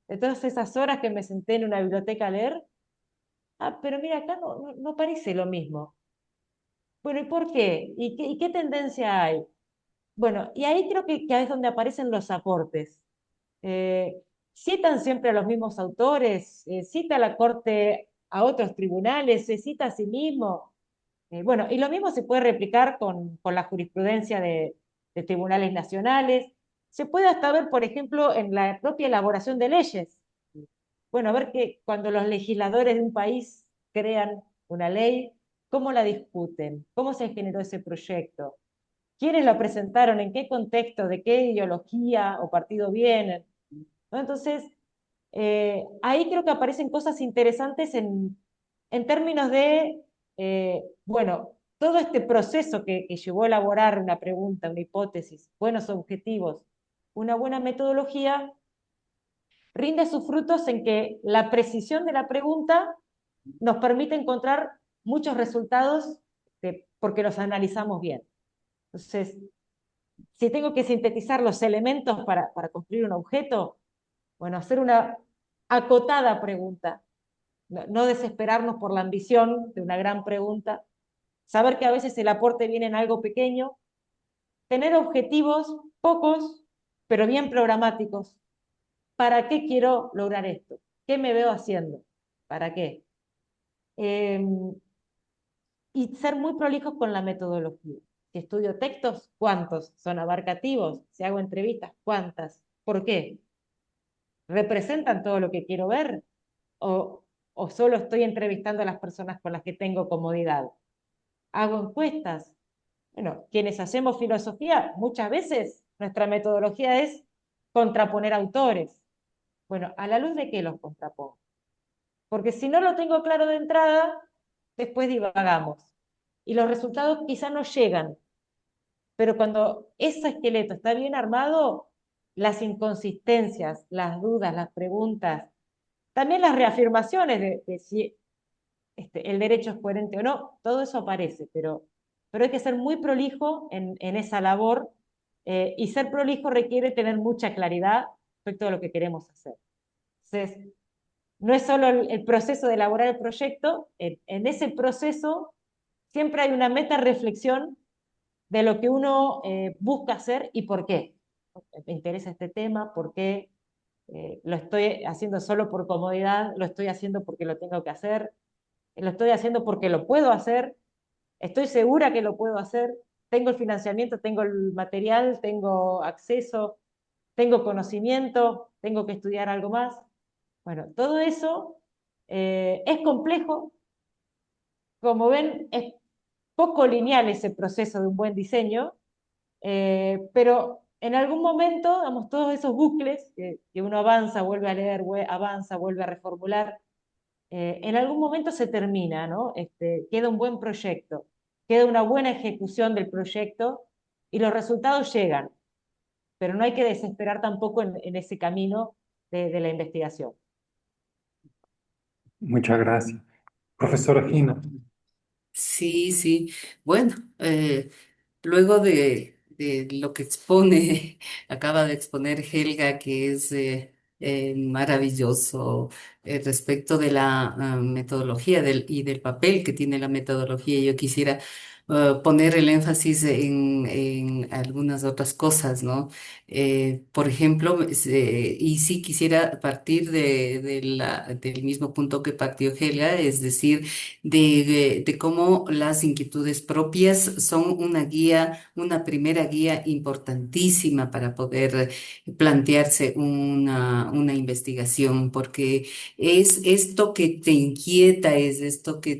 B: de todas esas horas que me senté en una biblioteca a leer. Ah, pero mira, acá no parece lo mismo. Bueno, ¿y por qué? ¿Y qué tendencia hay? Bueno, y ahí creo que es donde aparecen los aportes. Eh, Citan siempre a los mismos autores, cita a la Corte a otros tribunales, se cita a sí mismo. Bueno, y lo mismo se puede replicar con la jurisprudencia de tribunales nacionales. Se puede hasta ver, por ejemplo, en la propia elaboración de leyes. Bueno, a ver que cuando los legisladores de un país crean una ley, ¿cómo la discuten? ¿Cómo se generó ese proyecto? ¿Quiénes la presentaron? ¿En qué contexto? ¿De qué ideología o partido vienen? ¿No? Entonces, ahí creo que aparecen cosas interesantes en términos de, bueno, todo este proceso que llevó a elaborar una pregunta, una hipótesis, buenos objetivos, una buena metodología, rinde sus frutos en que la precisión de la pregunta nos permite encontrar muchos resultados porque los analizamos bien. Entonces, si tengo que sintetizar los elementos para construir un objeto, bueno, hacer una acotada pregunta, no desesperarnos por la ambición de una gran pregunta, saber que a veces el aporte viene en algo pequeño, tener objetivos pocos, pero bien programáticos. ¿Para qué quiero lograr esto? ¿Qué me veo haciendo? ¿Para qué? Eh, y ser muy prolijos con la metodología. Si estudio textos, ¿cuántos son abarcativos? Si hago entrevistas, ¿cuántas? ¿Por qué? ¿Representan todo lo que quiero ver? ¿O solo estoy entrevistando a las personas con las que tengo comodidad? ¿Hago encuestas? Bueno, quienes hacemos filosofía, muchas veces nuestra metodología es contraponer autores. Bueno, ¿a la luz de qué los contrapongo? Porque si no lo tengo claro de entrada, después divagamos. Y los resultados quizá no llegan, pero cuando ese esqueleto está bien armado, las inconsistencias, las dudas, las preguntas, también las reafirmaciones de si el derecho es coherente o no, todo eso aparece, pero hay que ser muy prolijo en esa labor y ser prolijo requiere tener mucha claridad respecto a lo que queremos hacer. Entonces, no es solo el proceso de elaborar el proyecto, en ese proceso siempre hay una meta reflexión de lo que uno busca hacer y por qué. Me interesa este tema, por qué lo estoy haciendo solo por comodidad, lo estoy haciendo porque lo tengo que hacer, lo estoy haciendo porque lo puedo hacer, estoy segura que lo puedo hacer, tengo el financiamiento, tengo el material, tengo acceso, tengo conocimiento, tengo que estudiar algo más. Bueno, todo eso es complejo. Como ven, es poco lineal ese proceso de un buen diseño, pero en algún momento, digamos, todos esos bucles que uno avanza, vuelve a leer, avanza, vuelve a reformular, en algún momento se termina, ¿no? Queda un buen proyecto, queda una buena ejecución del proyecto y los resultados llegan, pero no hay que desesperar tampoco en ese camino de la investigación.
A: Muchas gracias. Profesora Gina,
C: Sí, sí. Bueno, luego de lo que expone, acaba de exponer Helga, que es maravilloso respecto de la metodología y del papel que tiene la metodología, yo quisiera poner el énfasis en algunas otras cosas, ¿no? Por ejemplo, y sí quisiera partir del mismo punto que partió Helga, es decir, de cómo las inquietudes propias son una guía, una primera guía importantísima para poder plantearse una investigación, porque es esto que te inquieta, es esto que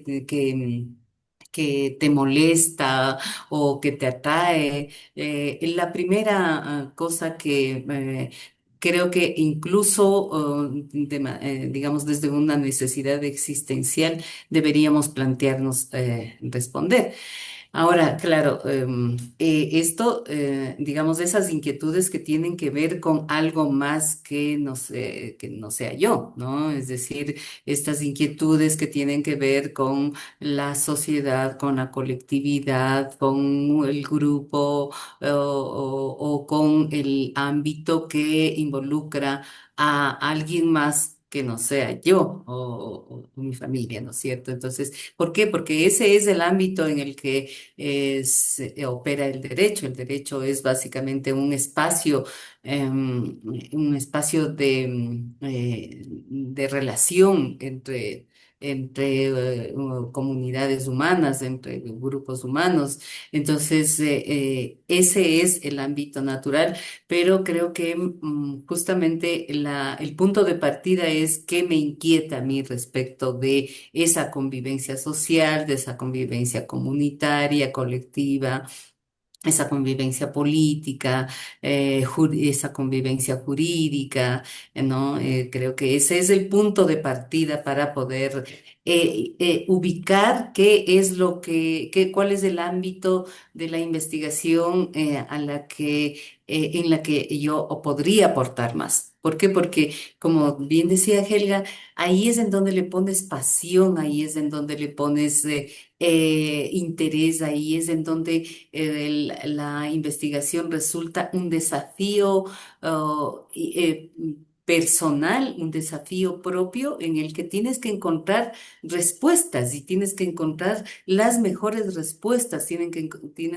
C: te molesta o que te atrae. La primera cosa que creo que incluso, digamos, desde una necesidad existencial, deberíamos plantearnos responder. Ahora, claro, esto, digamos, esas inquietudes que tienen que ver con algo más que no sea yo, ¿no? Es decir, estas inquietudes que tienen que ver con la sociedad, con la colectividad, con el grupo o con el ámbito que involucra a alguien más que no sea yo o mi familia, ¿no es cierto? Entonces, ¿por qué? Porque ese es el ámbito en el que opera el derecho. El derecho es básicamente un espacio de relación entre comunidades humanas, entre grupos humanos. Entonces, ese es el ámbito natural, pero creo que justamente el punto de partida es qué me inquieta a mí respecto de esa convivencia social, de esa convivencia comunitaria, colectiva, esa convivencia política, esa convivencia jurídica, ¿no? Creo que ese es el punto de partida para poder ubicar qué es cuál es el ámbito de la investigación en la que yo podría aportar más. ¿Por qué? Porque, como bien decía Helga, ahí es en donde le pones pasión, ahí es en donde le pones interés, ahí es en donde la investigación resulta un desafío personal, un desafío propio en el que tienes que encontrar respuestas y tienes que encontrar las mejores respuestas, tienes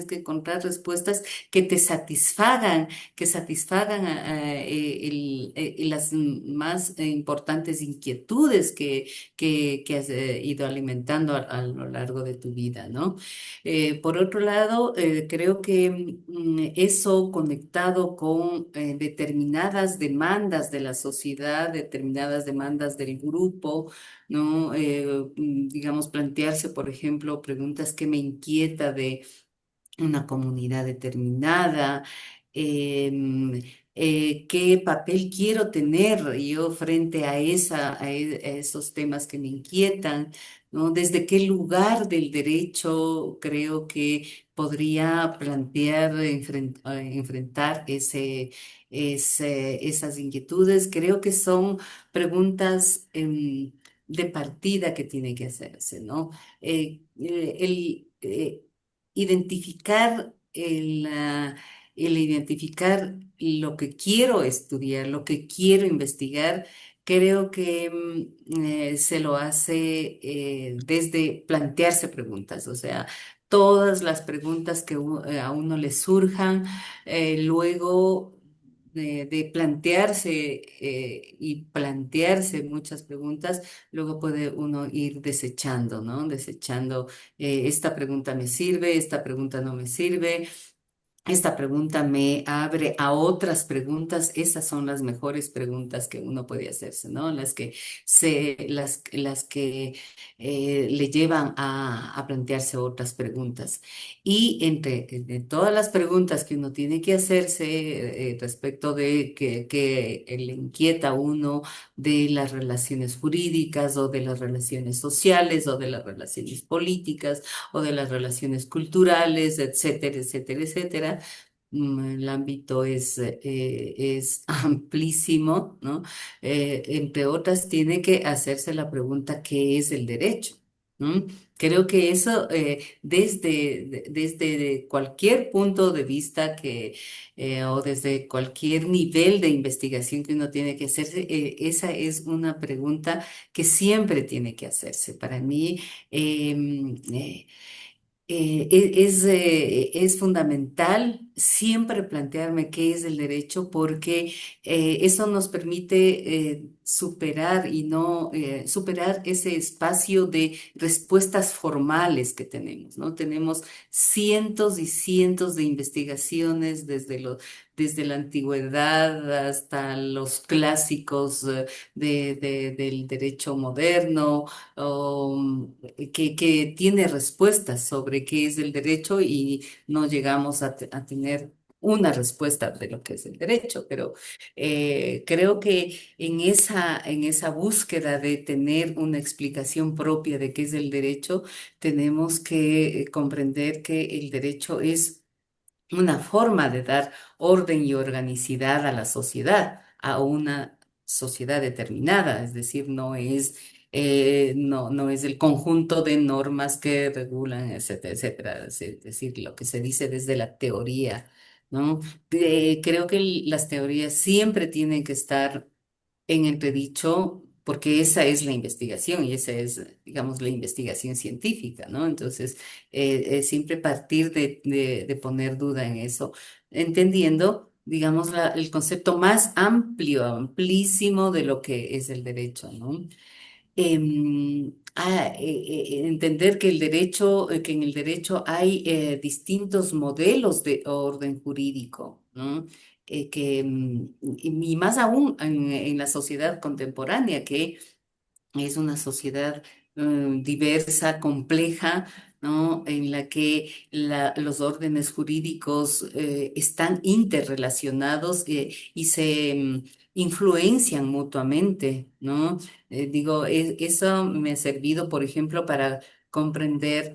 C: que encontrar respuestas que te satisfagan, que satisfagan las más importantes inquietudes que has ido alimentando a lo largo de tu vida, ¿no? Por otro lado, creo que eso conectado con determinadas demandas de la sociedad, determinadas demandas del grupo, ¿no? Digamos, plantearse, por ejemplo, preguntas que me inquieta de una comunidad determinada, em, qué papel quiero tener yo frente a esos temas que me inquietan, ¿no? Desde qué lugar del derecho creo que podría enfrentar esas inquietudes. Creo que son preguntas de partida que tiene que hacerse, ¿no? Identificar el identificar lo que quiero estudiar, lo que quiero investigar, creo que se lo hace desde plantearse preguntas, o sea, todas las preguntas que a uno le surjan, luego de plantearse y plantearse muchas preguntas, luego puede uno ir desechando, ¿no? Desechando esta pregunta me sirve, esta pregunta no me sirve, esta pregunta me abre a otras preguntas. Esas son las mejores preguntas que uno puede hacerse, ¿no? Las que le llevan a plantearse otras preguntas. Y entre todas las preguntas que uno tiene que hacerse respecto de que le inquieta a uno de las relaciones jurídicas o de las relaciones sociales o de las relaciones políticas o de las relaciones culturales, etcétera, etcétera, etcétera. El ámbito es amplísimo, ¿no? Entre otras, tiene que hacerse la pregunta, ¿qué es el derecho? ¿No? Creo que eso, desde cualquier punto de vista o desde cualquier nivel de investigación que uno tiene que hacerse, esa es una pregunta que siempre tiene que hacerse. Para mí, es fundamental siempre plantearme qué es el derecho porque eso nos permite superar y no superar ese espacio de respuestas formales que tenemos, ¿no? Tenemos cientos y cientos de investigaciones desde la antigüedad hasta los clásicos del derecho moderno o, que tiene respuestas sobre qué es el derecho y no llegamos a tener una respuesta de lo que es el derecho, pero creo que en esa búsqueda de tener una explicación propia de qué es el derecho, tenemos que comprender que el derecho es una forma de dar orden y organicidad a la sociedad, a una sociedad determinada, es decir, no es el conjunto de normas que regulan, etcétera, etcétera, es decir, lo que se dice desde la teoría, ¿no? Creo que las teorías siempre tienen que estar en entredicho, porque esa es la investigación y esa es, digamos, la investigación científica, ¿no? Entonces, siempre partir de poner duda en eso, entendiendo, digamos, el concepto más amplio, amplísimo de lo que es el derecho, ¿no? Entender que que en el derecho hay distintos modelos de orden jurídico, ¿no? Y más aún en la sociedad contemporánea, que es una sociedad diversa, compleja, ¿no? En la que los órdenes jurídicos están interrelacionados y se influencian mutuamente, ¿no? Digo, eso me ha servido, por ejemplo, para comprender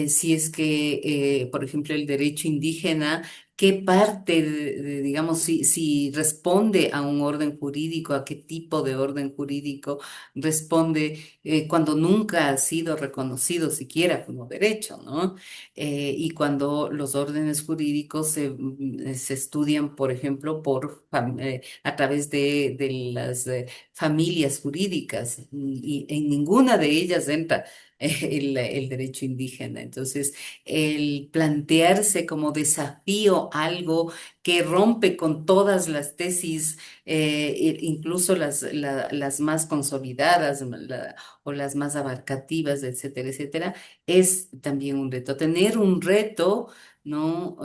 C: si es que, por ejemplo, el derecho indígena, qué parte, digamos, si responde a un orden jurídico, a qué tipo de orden jurídico responde cuando nunca ha sido reconocido siquiera como derecho, ¿no? Y cuando los órdenes jurídicos se estudian, por ejemplo, a través de las familias jurídicas y en ninguna de ellas entra el derecho indígena. Entonces, el plantearse como desafío algo que rompe con todas las tesis incluso las más consolidadas o las más abarcativas, etcétera, etcétera, es también un reto. Tener un reto, ¿no?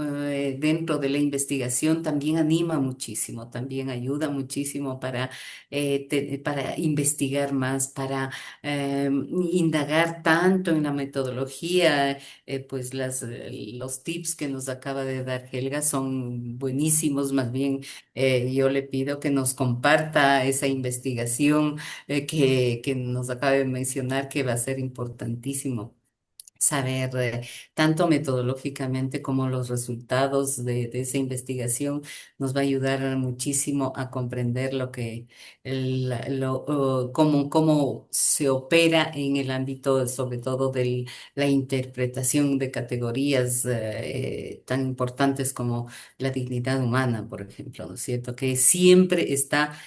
C: Dentro de la investigación también anima muchísimo, también ayuda muchísimo para investigar más, para indagar tanto en la metodología, pues los tips que nos acaba de dar Helga son buenísimos, más bien yo le pido que nos comparta esa investigación que nos acaba de mencionar, que va a ser importantísimo saber tanto metodológicamente como los resultados de esa investigación nos va a ayudar muchísimo a comprender cómo se opera en el ámbito, sobre todo de la interpretación de categorías tan importantes como la dignidad humana, por ejemplo, ¿no es cierto? Que siempre está,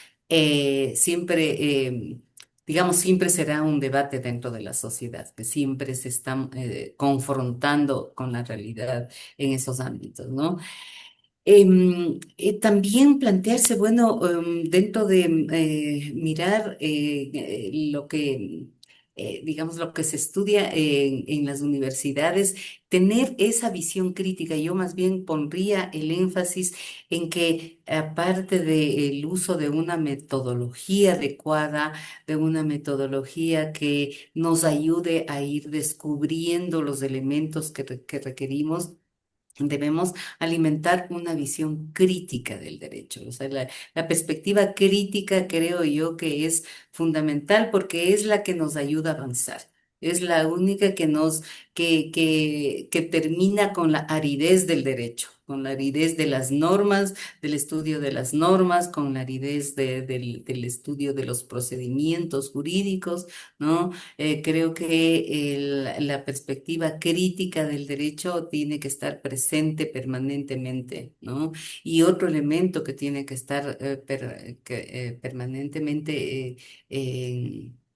C: digamos, siempre será un debate dentro de la sociedad, que siempre se están confrontando con la realidad en esos ámbitos, ¿no? También plantearse, bueno, dentro de mirar lo que digamos, lo que se estudia en las universidades, tener esa visión crítica. Yo más bien pondría el énfasis en que aparte del uso de una metodología adecuada, de una metodología que nos ayude a ir descubriendo los elementos que requerimos, debemos alimentar una visión crítica del derecho. O sea, la perspectiva crítica creo yo que es fundamental porque es la que nos ayuda a avanzar. Es la única que termina con la aridez del derecho, con la aridez de las normas, del estudio de las normas, con la aridez del estudio de los procedimientos jurídicos, ¿no? Creo que la perspectiva crítica del derecho tiene que estar presente permanentemente, ¿no? Y otro elemento que tiene que estar permanentemente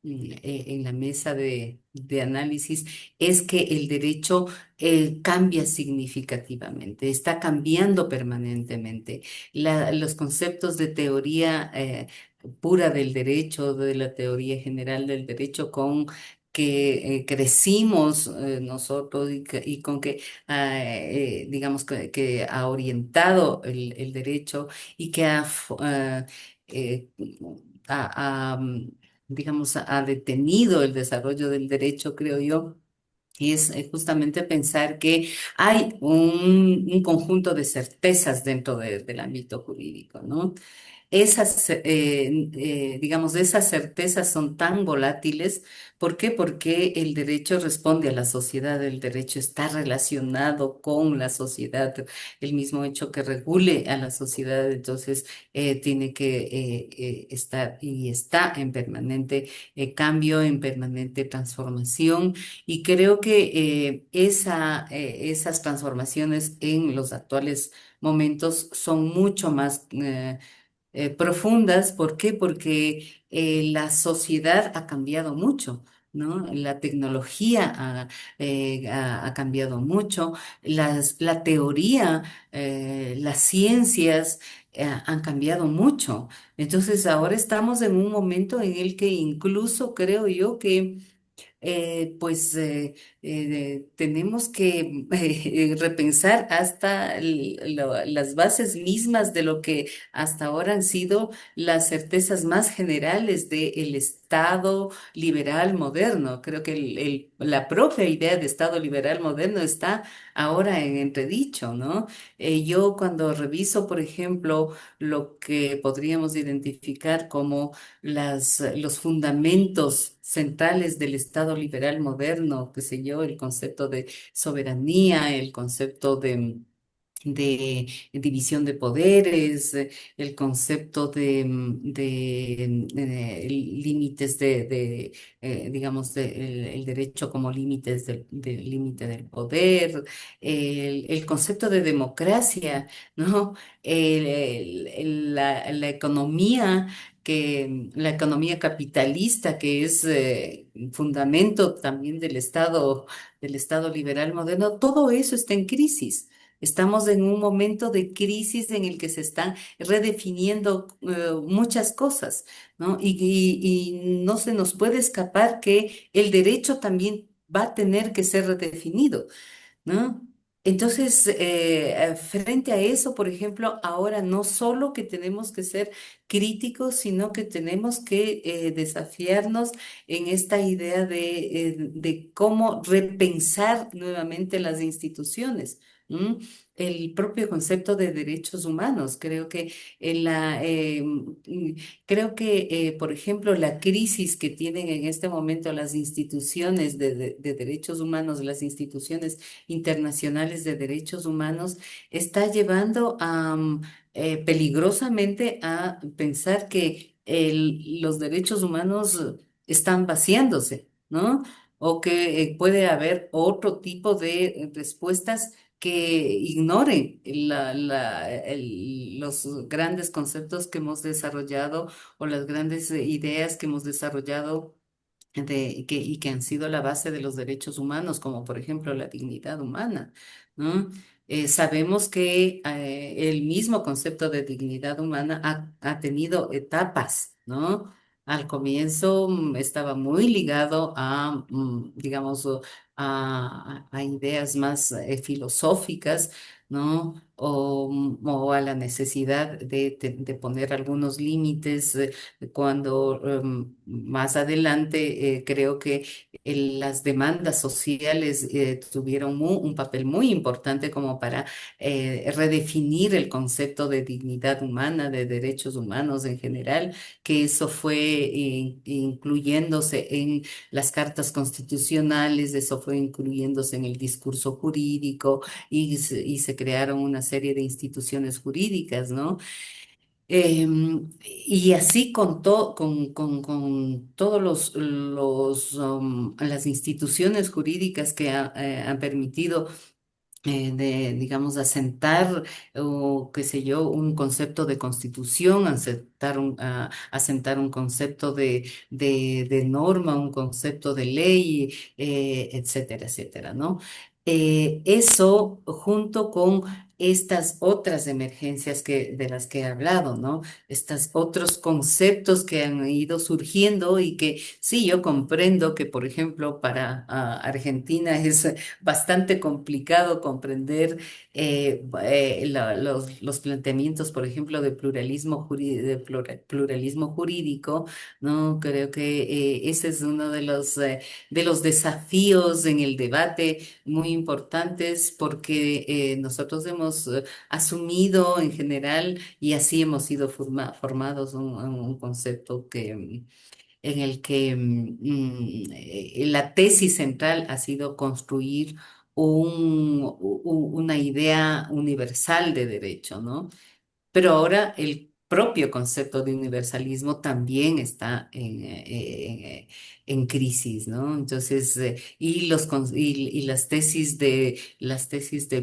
C: en la mesa de análisis es que el derecho cambia significativamente, está cambiando permanentemente. Los conceptos de teoría pura del derecho, de la teoría general del derecho con que crecimos nosotros y con que, digamos, que ha orientado el derecho y que eh, digamos, ha detenido el desarrollo del derecho, creo yo. Y es justamente pensar que hay un conjunto de certezas dentro del ámbito jurídico, ¿no? Digamos, esas certezas son tan volátiles. ¿Por qué? Porque el derecho responde a la sociedad, el derecho está relacionado con la sociedad, el mismo hecho que regule a la sociedad, entonces tiene que estar y está en permanente cambio, en permanente transformación. Y creo que esas transformaciones en los actuales momentos son mucho más profundas. ¿Por qué? Porque la sociedad ha cambiado mucho, ¿no? La tecnología ha cambiado mucho, la teoría, las ciencias han cambiado mucho. Entonces ahora estamos en un momento en el que incluso creo yo que pues tenemos que repensar hasta las bases mismas de lo que hasta ahora han sido las certezas más generales del Estado liberal moderno. Creo que la propia idea de Estado liberal moderno está ahora en entredicho, ¿no? Yo cuando reviso, por ejemplo, lo que podríamos identificar como los fundamentos centrales del Estado liberal moderno, qué sé yo, el concepto de soberanía, el concepto de división de poderes, el concepto de límites digamos, el derecho como límites del límite del poder, el concepto de democracia, ¿no? La economía la economía capitalista, que es fundamento también del Estado liberal moderno, todo eso está en crisis. Estamos en un momento de crisis en el que se están redefiniendo muchas cosas, ¿no? Y no se nos puede escapar que el derecho también va a tener que ser redefinido, ¿no? Entonces, frente a eso, por ejemplo, ahora no solo que tenemos que ser críticos, sino que tenemos que desafiarnos en esta idea de cómo repensar nuevamente las instituciones. ¿M? El propio concepto de derechos humanos. Creo que, por ejemplo, la crisis que tienen en este momento las instituciones de derechos humanos, las instituciones internacionales de derechos humanos está llevando peligrosamente a pensar que los derechos humanos están vaciándose, ¿no? O que puede haber otro tipo de respuestas que ignoren los grandes conceptos que hemos desarrollado o las grandes ideas que hemos desarrollado y que han sido la base de los derechos humanos, como por ejemplo la dignidad humana, ¿no? Sabemos que el mismo concepto de dignidad humana ha tenido etapas, ¿no? Al comienzo estaba muy ligado a, digamos, a ideas más filosóficas, ¿no? O a la necesidad de poner algunos límites cuando más adelante creo que las demandas sociales tuvieron un papel muy importante como para redefinir el concepto de dignidad humana, de derechos humanos en general, que eso fue incluyéndose en las cartas constitucionales, eso fue incluyéndose en el discurso jurídico y se crearon una serie de instituciones jurídicas, ¿no? Y así con todos las instituciones jurídicas que han permitido digamos, asentar, o qué sé yo, un concepto de constitución, asentar un concepto de norma, un concepto de ley, etcétera, etcétera, ¿no? Eso junto con estas otras emergencias de las que he hablado, ¿no? Estos otros conceptos que han ido surgiendo y que sí, yo comprendo que, por ejemplo, para Argentina es bastante complicado comprender los planteamientos, por ejemplo, de pluralismo jurídico, ¿no? Creo que ese es uno de los desafíos en el debate muy importantes porque nosotros hemos asumido en general y así hemos sido formados un concepto en el que la tesis central ha sido construir una idea universal de derecho, ¿no? Pero ahora el propio concepto de universalismo también está en crisis, ¿no? Entonces, y las tesis de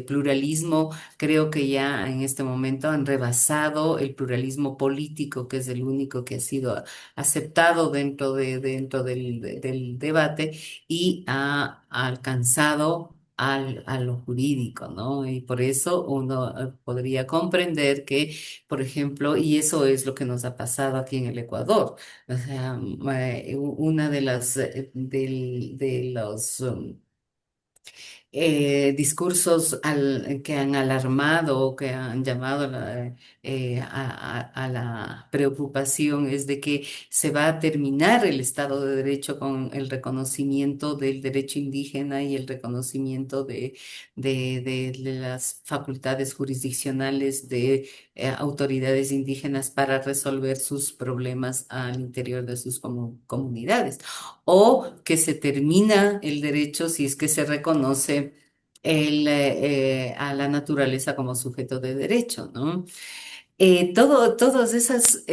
C: pluralismo creo que ya en este momento han rebasado el pluralismo político, que es el único que ha sido aceptado dentro del debate y ha alcanzado a lo jurídico, ¿no? Y por eso uno podría comprender que, por ejemplo, y eso es lo que nos ha pasado aquí en el Ecuador. O sea, una de de los discursos que han alarmado o que han llamado a la preocupación es de que se va a terminar el Estado de Derecho con el reconocimiento del derecho indígena y el reconocimiento de las facultades jurisdiccionales de autoridades indígenas para resolver sus problemas al interior de sus comunidades o que se termina el derecho si es que se reconoce a la naturaleza como sujeto de derecho, ¿no? Todas esas,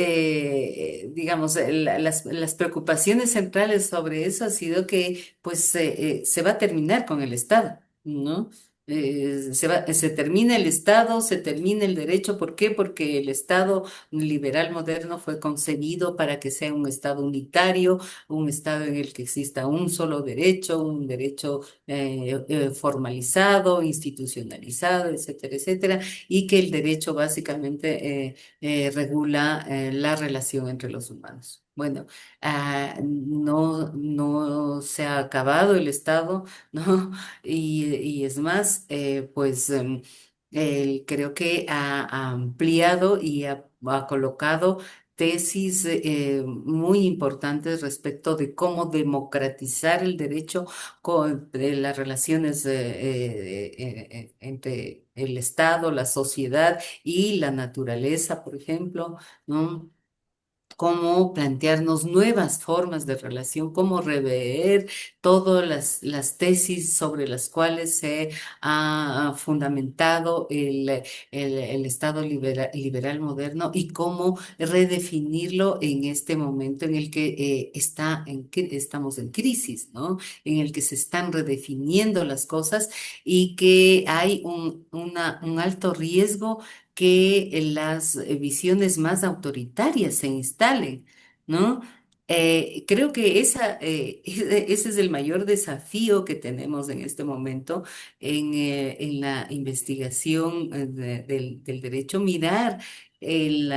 C: digamos, las preocupaciones centrales sobre eso ha sido que, pues, se va a terminar con el Estado, ¿no? Se termina el Estado, se termina el derecho. ¿Por qué? Porque el Estado liberal moderno fue concebido para que sea un Estado unitario, un Estado en el que exista un solo derecho, un derecho formalizado, institucionalizado, etcétera, etcétera, y que el derecho básicamente regula la relación entre los humanos. Bueno, no se ha acabado el Estado, ¿no? Y es más, pues él creo que ha ampliado y ha colocado tesis muy importantes respecto de cómo democratizar el derecho de las relaciones entre el Estado, la sociedad y la naturaleza, por ejemplo, ¿no? Cómo plantearnos nuevas formas de relación, cómo rever todas las tesis sobre las cuales se ha fundamentado el Estado liberal moderno y cómo redefinirlo en este momento en el que estamos en crisis, ¿no? En el que se están redefiniendo las cosas y que hay un alto riesgo que las visiones más autoritarias se instalen, ¿no? Creo que ese es el mayor desafío que tenemos en este momento en la investigación del derecho, mirar el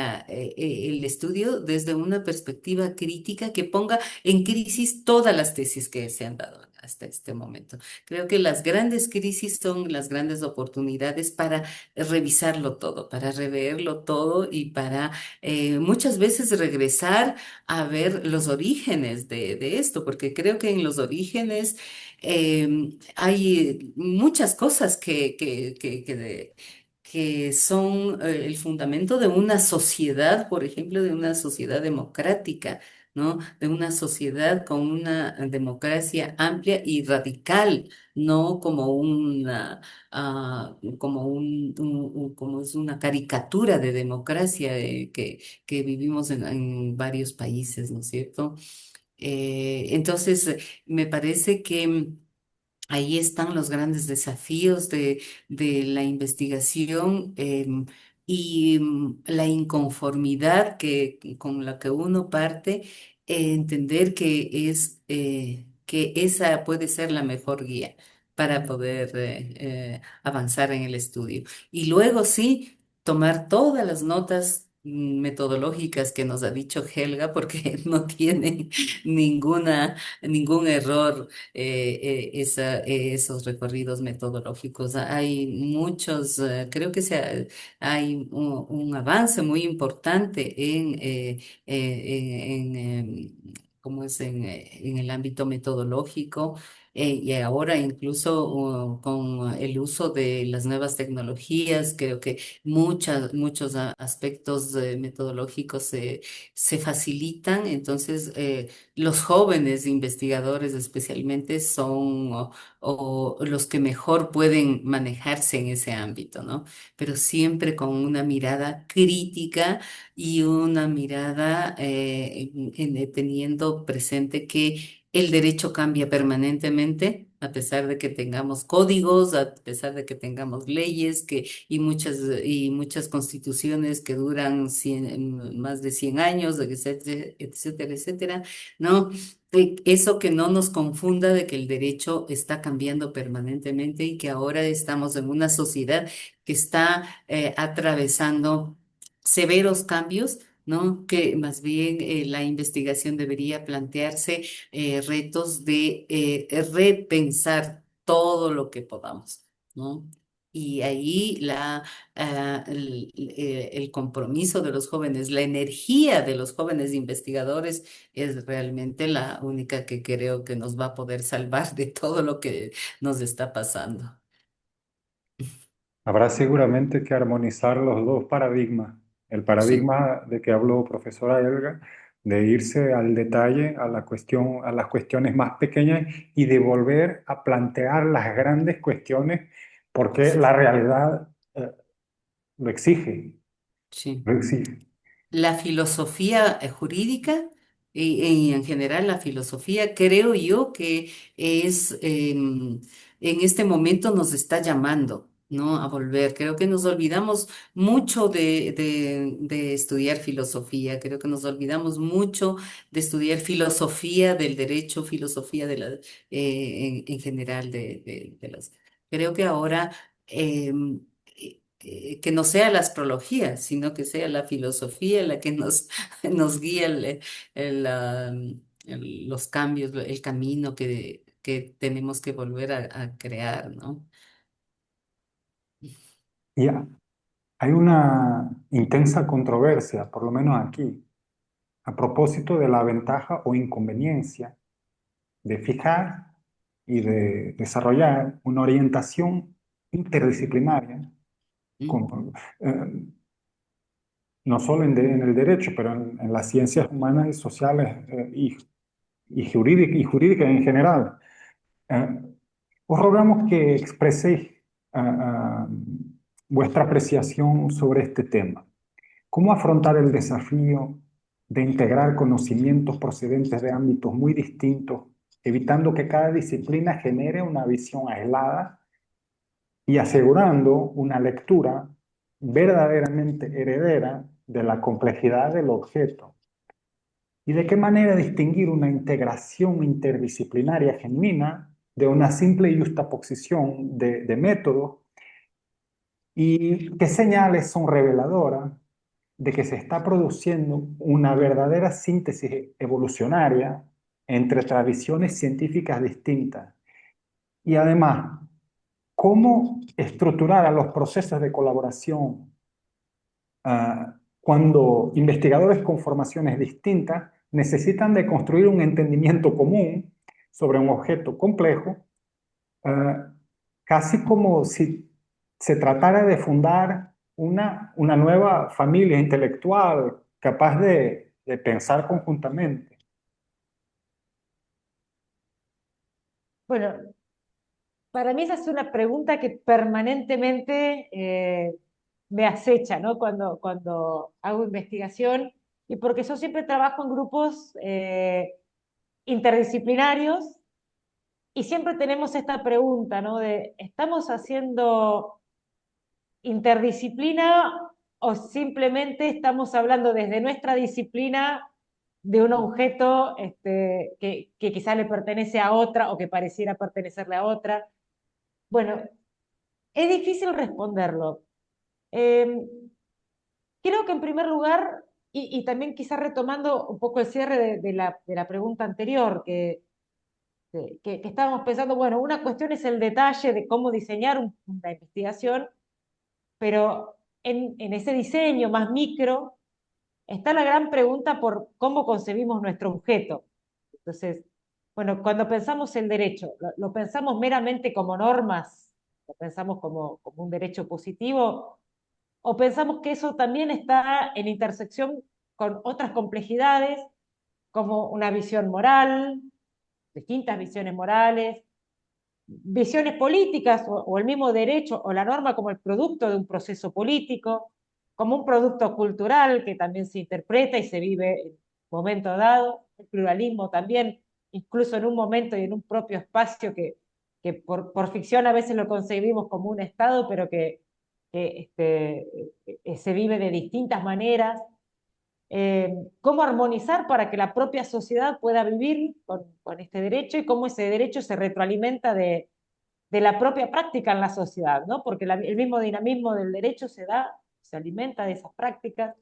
C: estudio desde una perspectiva crítica que ponga en crisis todas las tesis que se han dado hasta este momento. Creo que las grandes crisis son las grandes oportunidades para revisarlo todo, para reverlo todo y para muchas veces regresar a ver los orígenes de esto, porque creo que en los orígenes hay muchas cosas que son el fundamento de una sociedad, por ejemplo, de una sociedad democrática, ¿no? De una sociedad con una democracia amplia y radical, no como como es una caricatura de democracia que vivimos en varios países, ¿no es cierto? Entonces, me parece que ahí están los grandes desafíos de la investigación y la inconformidad con la que uno parte, entender que esa puede ser la mejor guía para poder avanzar en el estudio. Y luego sí, tomar todas las notas metodológicas que nos ha dicho Helga, porque no tiene ningún error esos recorridos metodológicos. Hay muchos, creo que hay un avance muy importante ¿cómo es? En el ámbito metodológico. Y ahora incluso con el uso de las nuevas tecnologías, creo que muchos aspectos metodológicos se facilitan. Entonces, los jóvenes investigadores especialmente son o los que mejor pueden manejarse en ese ámbito, ¿no? Pero siempre con una mirada crítica y una mirada teniendo presente que el derecho cambia permanentemente. A pesar de que tengamos códigos, a pesar de que tengamos leyes y muchas constituciones que duran más de 100 años, etcétera, etcétera, etcétera, ¿no? Eso que no nos confunda de que el derecho está cambiando permanentemente y que ahora estamos en una sociedad que está atravesando severos cambios, ¿no? Que más bien la investigación debería plantearse retos de repensar todo lo que podamos, ¿no? Y ahí el compromiso de los jóvenes, la energía de los jóvenes investigadores es realmente la única que creo que nos va a poder salvar de todo lo que nos está pasando.
A: Habrá seguramente que armonizar los dos paradigmas. El
C: Sí,
A: paradigma de que habló profesora Elga, de irse al detalle, a las cuestiones más pequeñas y de volver a plantear las grandes cuestiones, porque la realidad lo exige,
C: sí.
A: lo exige.
C: La filosofía jurídica y en general la filosofía, creo yo que es en este momento nos está llamando, ¿no? A volver. Creo que nos olvidamos mucho de estudiar filosofía, creo que nos olvidamos mucho de estudiar filosofía del derecho, filosofía en general de las. Creo que ahora que no sea la astrología, sino que sea la filosofía la que nos guía los cambios, el camino que tenemos que volver a crear, ¿no?
A: Y hay una intensa controversia, por lo menos aquí, a propósito de la ventaja o inconveniencia de fijar y de desarrollar una orientación interdisciplinaria,
C: Mm,
A: con, eh, no solo en el derecho, pero en las ciencias humanas y sociales y jurídicas en general. Eh, Os rogamos que expreséis ah, ah, vuestra apreciación sobre este tema. ¿Cómo afrontar el desafío de integrar conocimientos procedentes de ámbitos muy distintos, evitando que cada disciplina genere una visión aislada y asegurando una lectura verdaderamente heredera de la complejidad del objeto? ¿Y de qué manera distinguir una integración interdisciplinaria genuina de una simple yuxtaposición de métodos? ¿Y qué señales son reveladoras de que se está produciendo una verdadera síntesis evolucionaria entre tradiciones científicas distintas? Y además, ¿cómo estructurar a los procesos de colaboración cuando investigadores con formaciones distintas necesitan de construir un entendimiento común sobre un objeto complejo, ah, casi como si se tratara de fundar una nueva familia intelectual capaz de pensar conjuntamente?
B: Bueno, para mí esa es una pregunta que permanentemente me acecha, ¿no? Cuando hago investigación y porque yo siempre trabajo en grupos interdisciplinarios y siempre tenemos esta pregunta, ¿no? De, ¿estamos haciendo interdisciplina o simplemente estamos hablando desde nuestra disciplina de un objeto que quizá le pertenece a otra o que pareciera pertenecerle a otra? Bueno, es difícil responderlo. Eh, Creo que en primer lugar, y también quizá retomando un poco el cierre de la pregunta anterior, que estábamos pensando, bueno, una cuestión es el detalle de cómo diseñar una investigación, pero en ese diseño más micro está la gran pregunta por cómo concebimos nuestro objeto. Entonces, bueno, cuando pensamos el derecho, lo pensamos meramente como normas, lo pensamos como un derecho positivo, o pensamos que eso también está en intersección con otras complejidades, como una visión moral, distintas visiones morales, visiones políticas o el mismo derecho o la norma como el producto de un proceso político, como un producto cultural que también se interpreta y se vive en un momento dado, el pluralismo también, incluso en un momento y en un propio espacio que por ficción a veces lo concebimos como un Estado, pero que se vive de distintas maneras. Cómo armonizar para que la propia sociedad pueda vivir con este derecho y cómo ese derecho se retroalimenta de la propia práctica en la sociedad, ¿no? Porque el mismo dinamismo del derecho se da, se alimenta de esas prácticas.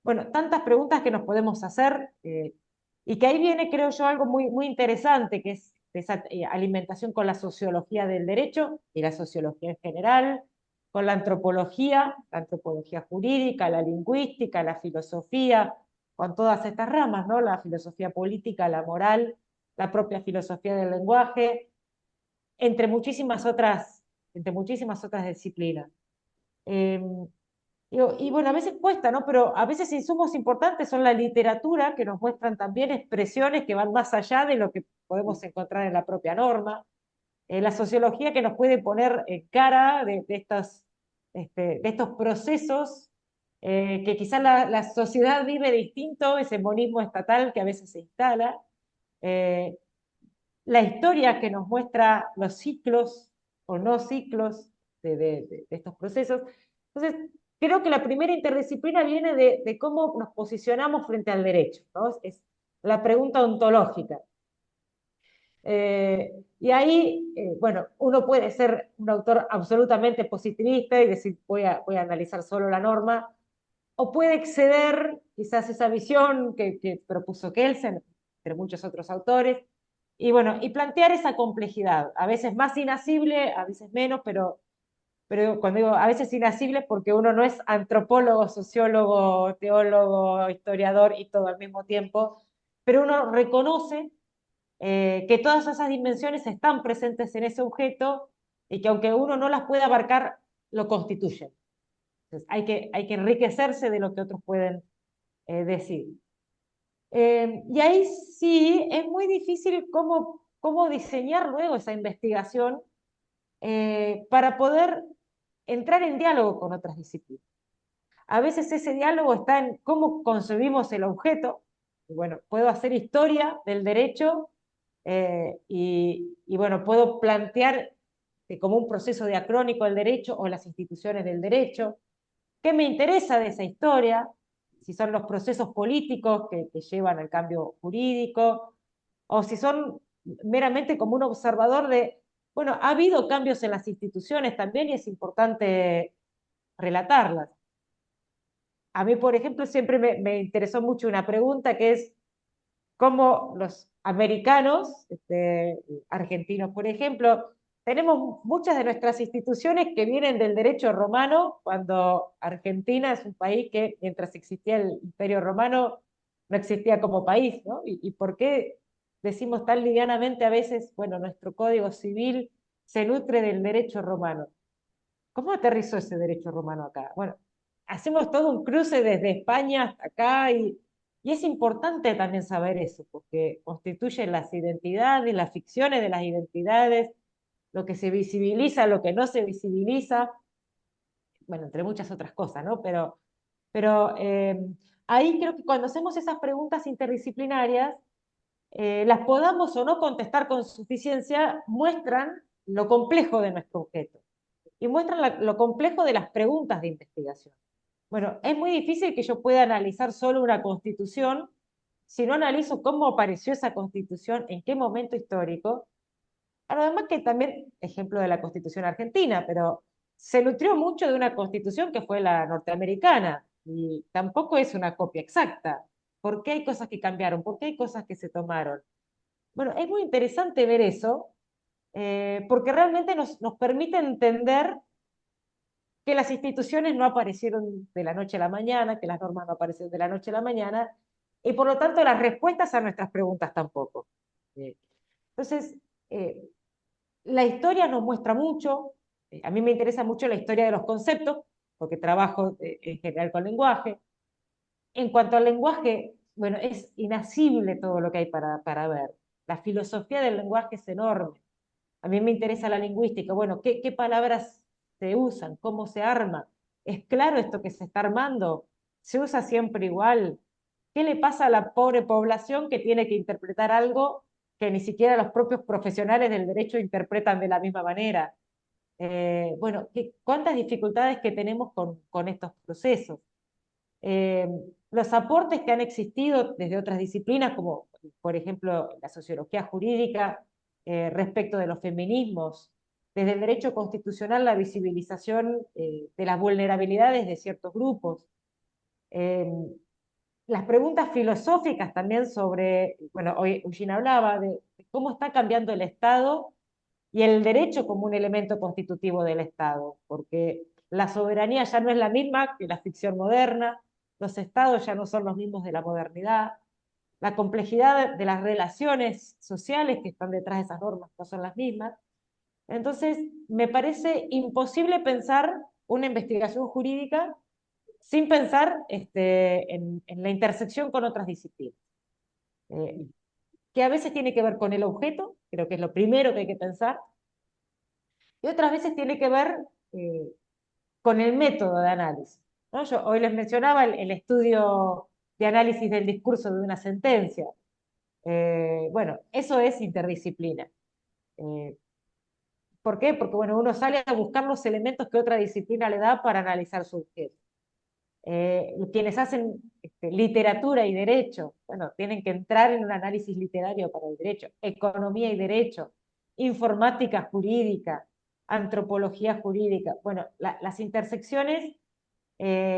B: Bueno, tantas preguntas que nos podemos hacer y que ahí viene, creo yo, algo muy interesante, que es esa alimentación con la sociología del derecho y la sociología en general, con la antropología jurídica, la lingüística, la filosofía, con todas estas ramas, ¿no? La filosofía política, la moral, la propia filosofía del lenguaje, entre entre muchísimas otras disciplinas. Eh, y bueno, a veces cuesta, ¿no? Pero a veces insumos importantes son la literatura, que nos muestran también expresiones que van más allá de lo que podemos encontrar en la propia norma. La sociología que nos puede poner en cara de estos procesos que quizás la sociedad vive distinto, ese monismo estatal que a veces se instala. Eh, la historia que nos muestra los ciclos o no ciclos de estos procesos. Entonces, creo que la primera interdisciplina viene de cómo nos posicionamos frente al derecho, ¿no? Es la pregunta ontológica. Y ahí, bueno, uno puede ser un autor absolutamente positivista y decir, voy a analizar solo la norma, o puede exceder quizás esa visión que propuso Kelsen, entre muchos otros autores, y bueno, y plantear esa complejidad, a veces más inasible, a veces menos, pero cuando digo a veces inasible es porque uno no es antropólogo, sociólogo, teólogo, historiador y todo al mismo tiempo, pero uno reconoce que todas esas dimensiones están presentes en ese objeto y que aunque uno no las pueda abarcar, lo constituyen. Entonces, hay que enriquecerse de lo que otros pueden decir. Y ahí sí es muy difícil cómo diseñar luego esa investigación para poder entrar en diálogo con otras disciplinas. A veces ese diálogo está en cómo concebimos el objeto. Y bueno, puedo hacer historia del derecho y bueno, puedo plantear como un proceso diacrónico el derecho o las instituciones del derecho. ¿Qué me interesa de esa historia? si son los procesos políticos que llevan al cambio jurídico, o si son meramente como un observador de, bueno, ha habido cambios en las instituciones también y es importante relatarlas. A mí, por ejemplo, siempre me interesó mucho una pregunta que es cómo los americanos, argentinos, por ejemplo, tenemos muchas de nuestras instituciones que vienen del derecho romano, cuando Argentina es un país que, mientras existía el Imperio Romano, no existía como país, ¿no? Y por qué decimos tan livianamente a veces, bueno, nuestro Código Civil se nutre del derecho romano? ¿Cómo aterrizó ese derecho romano acá? Bueno, hacemos todo un cruce desde España hasta acá y es importante también saber eso, porque constituye las identidades, las ficciones de las identidades, lo que se visibiliza, lo que no se visibiliza, bueno, entre muchas otras cosas, ¿no? Pero ahí creo que cuando hacemos esas preguntas interdisciplinarias, las podamos o no contestar con suficiencia, muestran lo complejo de nuestro objeto y muestran lo complejo de las preguntas de investigación. Bueno, es muy difícil que yo pueda analizar solo una constitución si no analizo cómo apareció esa constitución, en qué momento histórico. Además que también, ejemplo de la constitución argentina, pero se nutrió mucho de una constitución que fue la norteamericana y tampoco es una copia exacta. ¿Por qué hay cosas que cambiaron? ¿Por qué hay cosas que se tomaron? Bueno, es muy interesante ver eso, porque realmente nos permite entender que las instituciones no aparecieron de la noche a la mañana, que las normas no aparecieron de la noche a la mañana, y por lo tanto las respuestas a nuestras preguntas tampoco. Entonces, eh, la historia nos muestra mucho, a mí me interesa mucho la historia de los conceptos, porque trabajo en general con lenguaje. En cuanto al lenguaje, bueno, es inasible todo lo que hay para ver. La filosofía del lenguaje es enorme. A mí me interesa la lingüística. Bueno, ¿qué palabras se usan? ¿Cómo se arma? ¿Es claro esto que se está armando? ¿Se usa siempre igual? ¿Qué le pasa a la pobre población que tiene que interpretar algo que ni siquiera los propios profesionales del derecho interpretan de la misma manera? Bueno, ¿cuántas dificultades que tenemos con estos procesos? Eh, los aportes que han existido desde otras disciplinas, como por ejemplo la sociología jurídica, respecto de los feminismos, desde el derecho constitucional, la visibilización de las vulnerabilidades de ciertos grupos, eh, las preguntas filosóficas también sobre, bueno, hoy Eugene hablaba de cómo está cambiando el Estado y el derecho como un elemento constitutivo del Estado, porque la soberanía ya no es la misma que la ficción moderna, los estados ya no son los mismos de la modernidad, la complejidad de las relaciones sociales que están detrás de esas normas no son las mismas. Entonces, me parece imposible pensar una investigación jurídica sin pensar en la intersección con otras disciplinas, eh, que a veces tiene que ver con el objeto, creo que es lo primero que hay que pensar, y otras veces tiene que ver eh, con el método de análisis, ¿no? Yo hoy les mencionaba el estudio de análisis del discurso de una sentencia. Bueno, eso es interdisciplina. Eh, ¿Por qué? Porque bueno, uno sale a buscar los elementos que otra disciplina le da para analizar su objeto. Quienes hacen literatura y derecho, bueno, tienen que entrar en un análisis literario para el derecho, economía y derecho, informática jurídica, antropología jurídica. Bueno, las intersecciones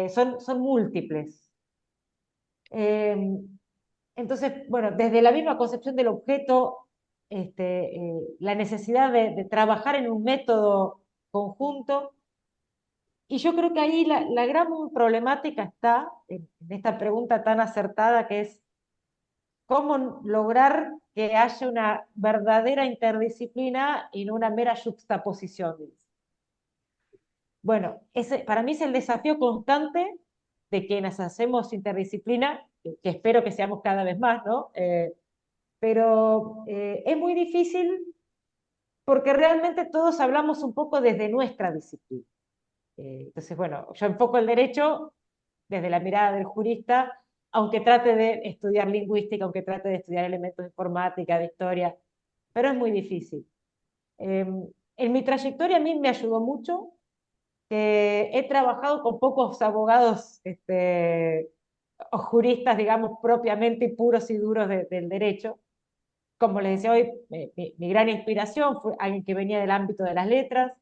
B: son múltiples. Eh, entonces, bueno, desde la misma concepción del objeto, la necesidad de trabajar en un método conjunto, y yo creo que ahí la gran problemática está en esta pregunta tan acertada que es cómo lograr que haya una verdadera interdisciplina y no una mera juxtaposición. Bueno, ese para mí es el desafío constante de quienes hacemos interdisciplina, que espero que seamos cada vez más, ¿no? Pero es muy difícil porque realmente todos hablamos un poco desde nuestra disciplina. Entonces, bueno, yo enfoco el derecho desde la mirada del jurista, aunque trate de estudiar lingüística, aunque trate de estudiar elementos de informática, de historia, pero es muy difícil. En mi trayectoria a mí me ayudó mucho que he trabajado con pocos abogados o juristas, digamos, propiamente puros y duros del derecho. Como les decía hoy, mi gran inspiración fue alguien que venía del ámbito de las letras.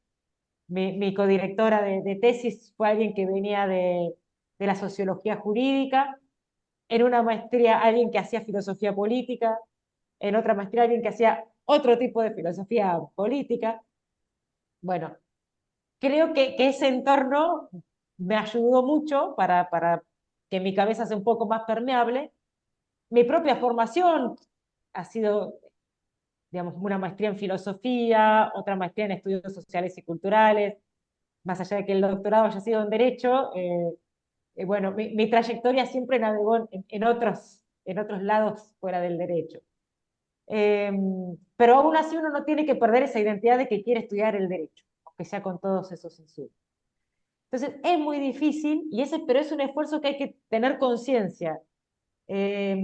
B: Mi codirectora de tesis fue alguien que venía de la sociología jurídica. En una maestría, alguien que hacía filosofía política. En otra maestría, alguien que hacía otro tipo de filosofía política. Bueno, creo que ese entorno me ayudó mucho para que mi cabeza sea un poco más permeable. Mi propia formación ha sido, digamos, una maestría en filosofía, otra maestría en estudios sociales y culturales, más allá de que el doctorado haya sido en derecho. Bueno, mi trayectoria siempre navegó en otros lados fuera del derecho. Eh, pero aún así uno no tiene que perder esa identidad de que quiere estudiar el derecho, aunque sea con todos esos insultos. Entonces es muy difícil, pero es un esfuerzo que hay que tener conciencia. Eh,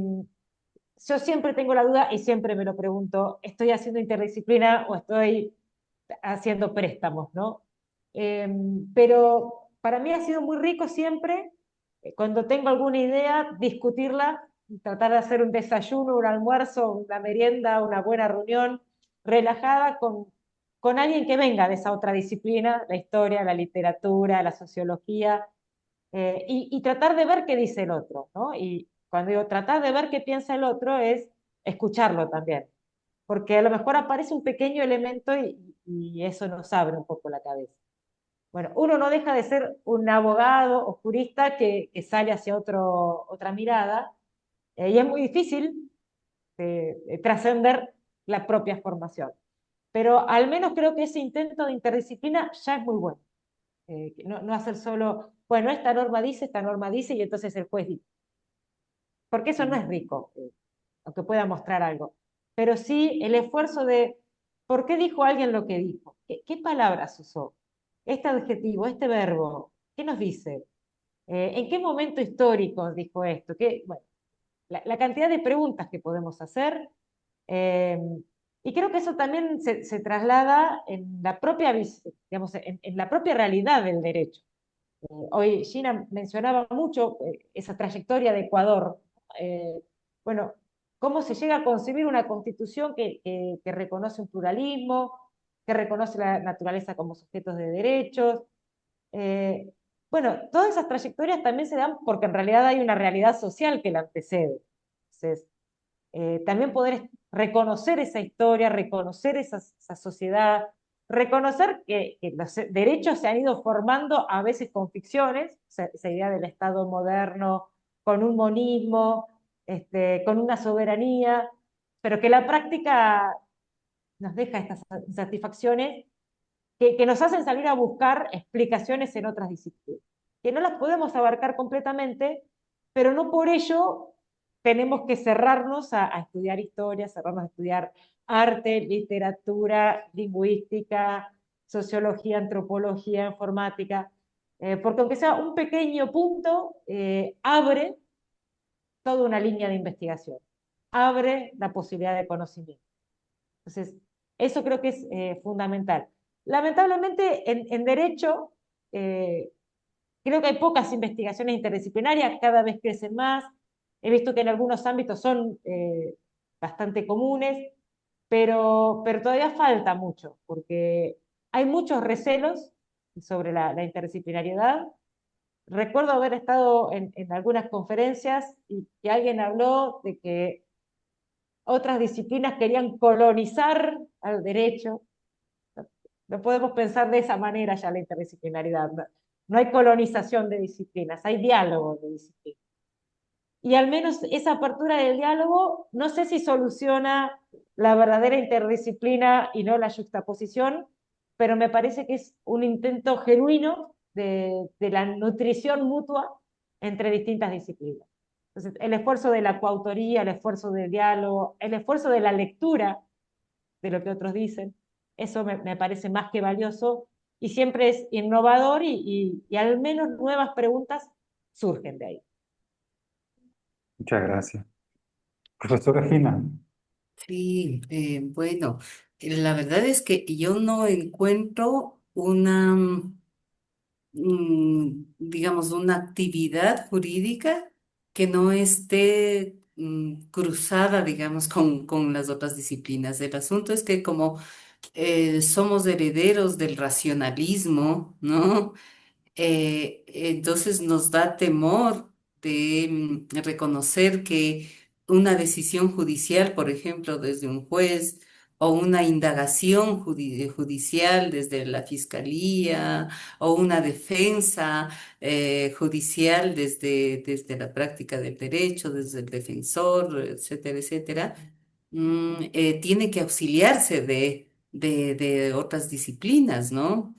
B: yo siempre tengo la duda y siempre me lo pregunto, ¿estoy haciendo interdisciplina o estoy haciendo préstamos, ¿no? Eh, pero para mí ha sido muy rico siempre, cuando tengo alguna idea, discutirla, tratar de hacer un desayuno, un almuerzo, una merienda, una buena reunión relajada con alguien que venga de esa otra disciplina, la historia, la literatura, la sociología, y tratar de ver qué dice el otro, ¿no? Y cuando digo tratar de ver qué piensa el otro es escucharlo también, porque a lo mejor aparece un pequeño elemento y eso nos abre un poco la cabeza. Bueno, uno no deja de ser un abogado o jurista que sale hacia otra mirada, y es muy difícil trascender la propia formación. Pero al menos creo que ese intento de interdisciplina ya es muy bueno. No hacer solo, bueno, esta norma dice, y entonces el juez dice. Porque eso no es rico, aunque pueda mostrar algo. Pero sí el esfuerzo de, ¿por qué dijo alguien lo que dijo? ¿Qué palabras usó? Este adjetivo, este verbo, ¿qué nos dice? ¿En qué momento histórico dijo esto? Bueno, la cantidad de preguntas que podemos hacer. eh, y creo que eso también se traslada en la propia, digamos, en la propia realidad del derecho. Hoy Gina mencionaba mucho esa trayectoria de Ecuador. Eh, bueno, cómo se llega a concebir una constitución que reconoce un pluralismo, que reconoce la naturaleza como sujetos de derechos. Eh, bueno, todas esas trayectorias también se dan porque en realidad hay una realidad social que la antecede. Entonces, también poder reconocer esa historia, reconocer esa sociedad, reconocer que los derechos se han ido formando a veces con ficciones, esa idea del Estado moderno, con un monismo, con una soberanía, pero que la práctica nos deja estas satisfacciones que nos hacen salir a buscar explicaciones en otras disciplinas, que no las podemos abarcar completamente, pero no por ello tenemos que cerrarnos a estudiar historia, cerrarnos a estudiar arte, literatura, lingüística, sociología, antropología, informática, porque aunque sea un pequeño punto, abre toda una línea de investigación, abre la posibilidad de conocimiento. Entonces, eso creo que es fundamental. Lamentablemente, en derecho, eh, creo que hay pocas investigaciones interdisciplinarias, cada vez crecen más. He visto que en algunos ámbitos son bastante comunes, pero todavía falta mucho, porque hay muchos recelos sobre la interdisciplinariedad. Recuerdo haber estado en algunas conferencias y que alguien habló de que otras disciplinas querían colonizar al derecho. No podemos pensar de esa manera ya la interdisciplinaridad. No hay colonización de disciplinas, hay diálogo de disciplinas. Y al menos esa apertura del diálogo, no sé si soluciona la verdadera interdisciplina y no la juxtaposición, pero me parece que es un intento genuino de la nutrición mutua entre distintas disciplinas. Entonces, el esfuerzo de la coautoría, el esfuerzo del diálogo, el esfuerzo de la lectura de lo que otros dicen, eso me parece más que valioso y siempre es innovador y al menos nuevas preguntas surgen de ahí.
A: Muchas gracias. Profesora Gina,
C: Sí, bueno, la verdad es que yo no encuentro digamos, una actividad jurídica que no esté cruzada, digamos, con las otras disciplinas. El asunto es que como somos herederos del racionalismo, ¿no? Entonces nos da temor de reconocer que una decisión judicial, por ejemplo, desde un juez, o una indagación judicial desde la fiscalía, o una defensa judicial desde la práctica del derecho, desde el defensor, etcétera, etcétera, tiene que auxiliarse de otras disciplinas, ¿no?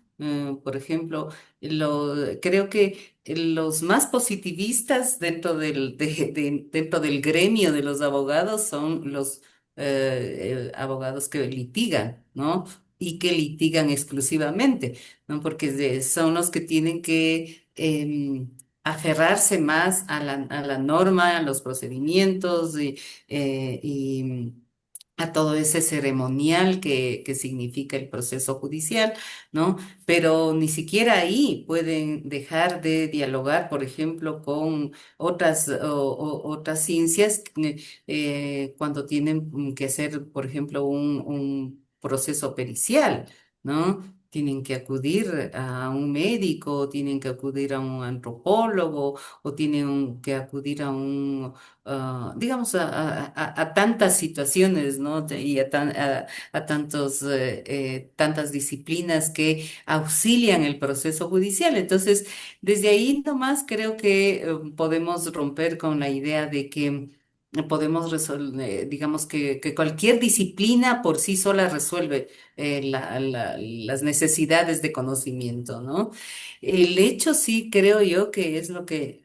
C: Por ejemplo, creo que los más positivistas dentro del gremio de los abogados son los abogados que litigan, ¿no? Y que litigan exclusivamente, ¿no? Porque son los que tienen que aferrarse más a la norma, a los procedimientos y a todo ese ceremonial que significa el proceso judicial, ¿no? Pero ni siquiera ahí pueden dejar de dialogar, por ejemplo, con otras ciencias cuando tienen que hacer, por ejemplo, un proceso pericial, ¿no? Tienen que acudir a un médico, tienen que acudir a un antropólogo, o tienen que acudir a digamos, a tantas situaciones, ¿no? Y a tantas disciplinas que auxilian el proceso judicial. Entonces, desde ahí nomás creo que podemos romper con la idea de que podemos resolver, digamos que cualquier disciplina por sí sola resuelve las necesidades de conocimiento, ¿no? El hecho sí creo yo que es lo que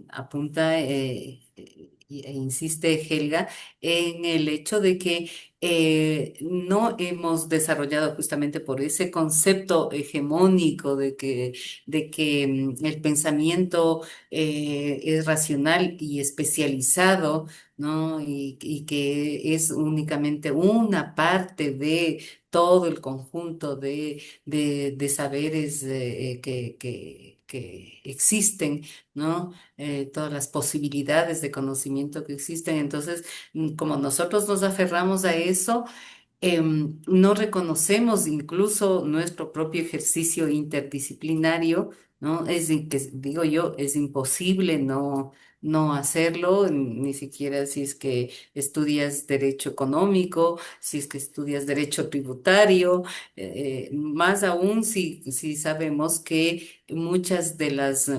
C: apunta e insiste Helga en el hecho de que no hemos desarrollado justamente por ese concepto hegemónico de que el pensamiento es racional y especializado, ¿no? Y que es únicamente una parte de todo el conjunto de saberes que existen, ¿no? Todas las posibilidades de conocimiento que existen. Entonces, como nosotros nos aferramos a eso, no reconocemos incluso nuestro propio ejercicio interdisciplinario, ¿no? Digo yo, es imposible no hacerlo, ni siquiera si es que estudias derecho económico, si es que estudias derecho tributario, más aún si sabemos que muchas de las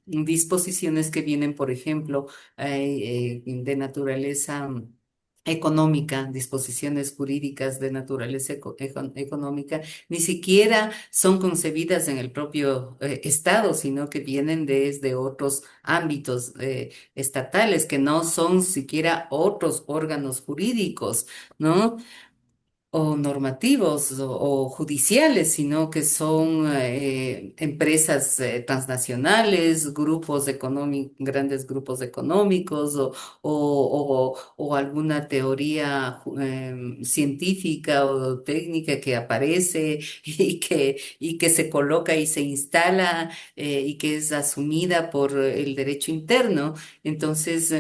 C: disposiciones que vienen, por ejemplo, de naturaleza económica, disposiciones jurídicas de naturaleza económica, ni siquiera son concebidas en el propio Estado, sino que vienen desde otros ámbitos estatales, que no son siquiera otros órganos jurídicos, ¿no? O normativos o judiciales, sino que son empresas transnacionales, grandes grupos económicos o alguna teoría científica o técnica que aparece y que se coloca y se instala y que es asumida por el derecho interno. Entonces,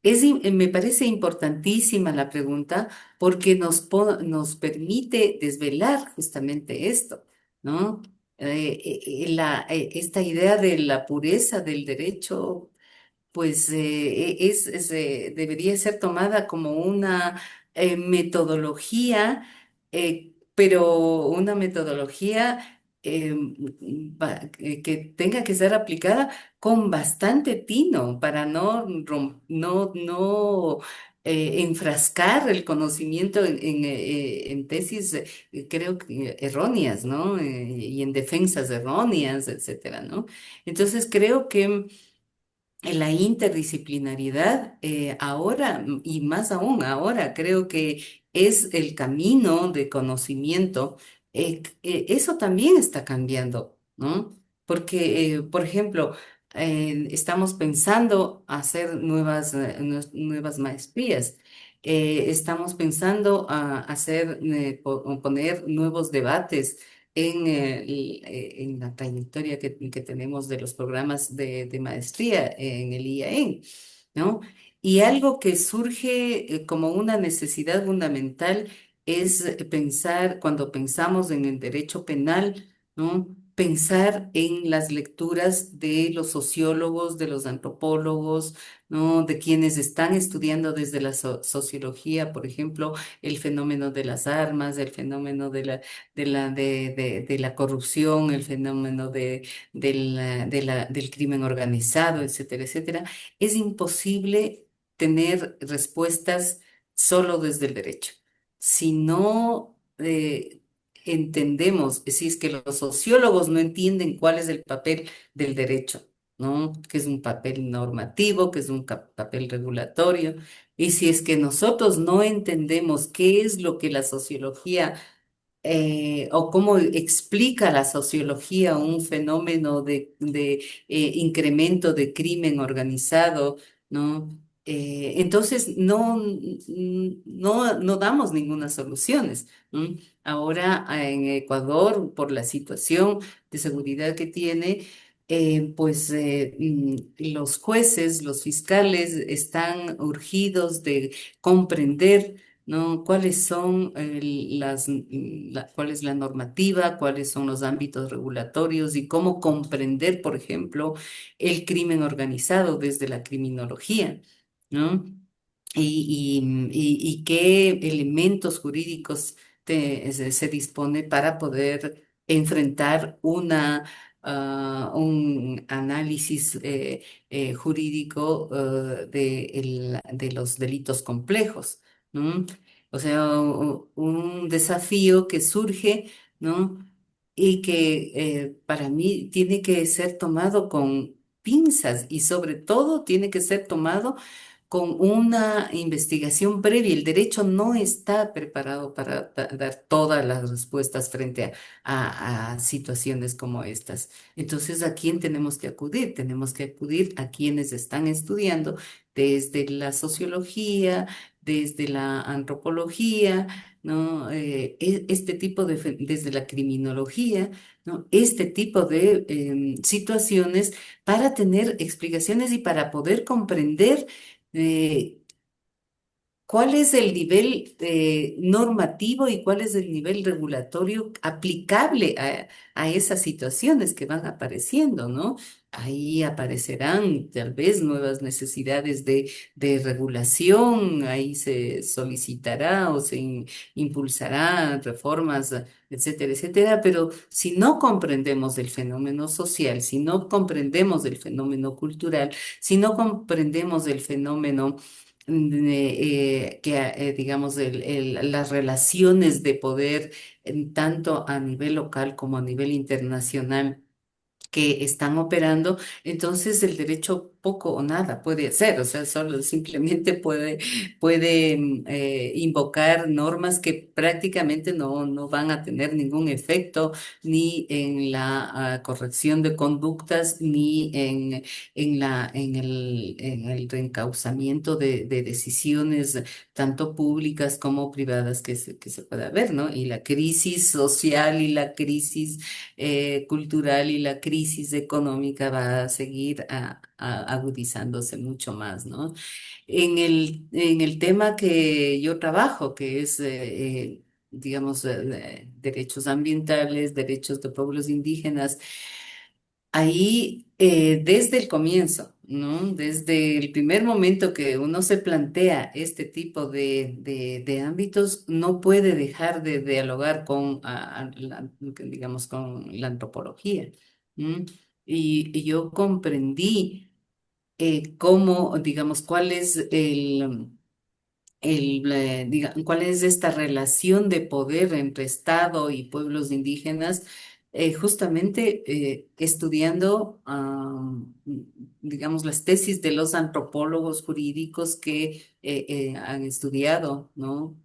C: me parece importantísima la pregunta porque nos permite desvelar justamente esto, ¿no? Esta idea de la pureza del derecho pues debería ser tomada como una metodología, pero una metodología que tenga que ser aplicada con bastante tino para no enfrascar el conocimiento en tesis, creo que erróneas, ¿no? Y en defensas erróneas, etcétera, ¿no? Entonces creo que la interdisciplinariedad, ahora y más aún ahora, creo que es el camino de conocimiento. Eso también está cambiando, ¿no? Porque, por ejemplo, estamos pensando hacer nuevas maestrías. Estamos pensando a poner nuevos debates. en la trayectoria que tenemos de los programas de maestría en el IAEN, ¿no? Y algo que surge como una necesidad fundamental es pensar, cuando pensamos en el derecho penal, ¿no? Pensar en las lecturas de los sociólogos, de los antropólogos, ¿no? De quienes están estudiando desde la sociología, por ejemplo, el fenómeno de las armas, el fenómeno de la corrupción, el fenómeno del crimen organizado, etcétera, etcétera. Es imposible tener respuestas solo desde el derecho. Si no entendemos, si es que los sociólogos no entienden cuál es el papel del derecho, ¿no? Que es un papel normativo, que es un papel regulatorio, y si es que nosotros no entendemos qué es lo que la sociología o cómo explica la sociología un fenómeno de incremento de crimen organizado, ¿no? Entonces no damos ninguna soluciones. ¿No? Ahora en Ecuador, por la situación de seguridad que tiene, los jueces, los fiscales están urgidos de comprender, ¿no? ¿Cuáles son cuál es la normativa, cuáles son los ámbitos regulatorios y cómo comprender, por ejemplo, el crimen organizado desde la criminología, ¿no? Y qué elementos jurídicos se dispone para poder enfrentar un análisis jurídico de los delitos complejos, ¿no? O sea, un desafío que surge, ¿no? Y que para mí tiene que ser tomado con pinzas y sobre todo tiene que ser tomado con una investigación previa. El derecho no está preparado para dar todas las respuestas frente a situaciones como estas. Entonces, ¿a quién tenemos que acudir? Tenemos que acudir a quienes están estudiando desde la sociología, desde la antropología, ¿no? Este tipo desde la criminología, ¿no? Este tipo de situaciones para tener explicaciones y para poder comprender eh, ¿cuál es el nivel normativo y cuál es el nivel regulatorio aplicable a esas situaciones que van apareciendo, ¿no? Ahí aparecerán tal vez nuevas necesidades de regulación, ahí se solicitará o se impulsará reformas, etcétera, etcétera, pero si no comprendemos el fenómeno social, si no comprendemos el fenómeno cultural, si no comprendemos el fenómeno digamos, las relaciones de poder tanto a nivel local como a nivel internacional que están operando, entonces el derecho poco o nada puede hacer, o sea, solo simplemente puede invocar normas que prácticamente no van a tener ningún efecto ni en la corrección de conductas, ni en el reencauzamiento de decisiones tanto públicas como privadas que se pueda ver, ¿no? Y la crisis social y la crisis cultural y la crisis económica va a seguir agudizándose mucho más, ¿no? En el tema que yo trabajo, que es, digamos, derechos ambientales, derechos de pueblos indígenas, ahí, desde el comienzo, ¿no? Desde el primer momento que uno se plantea este tipo de ámbitos, no puede dejar de dialogar con, digamos, con la antropología. ¿M? Y yo comprendí cómo, digamos, cuál es cuál es esta relación de poder entre Estado y pueblos indígenas, justamente estudiando, digamos, las tesis de los antropólogos jurídicos que han estudiado, ¿no?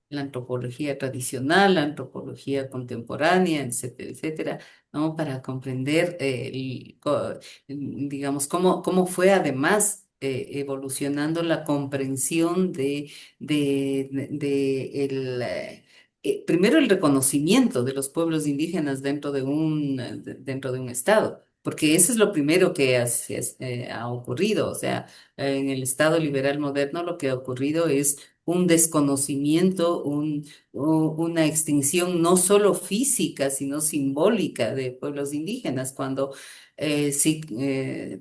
C: La antropología tradicional, la antropología contemporánea, etcétera, etcétera, ¿no? Para comprender, digamos, cómo fue además evolucionando la comprensión de primero el reconocimiento de los pueblos indígenas dentro de un estado, porque eso es lo primero que ha ocurrido. O sea, en el Estado liberal moderno lo que ha ocurrido es un desconocimiento, una extinción no solo física, sino simbólica de pueblos indígenas. Cuando si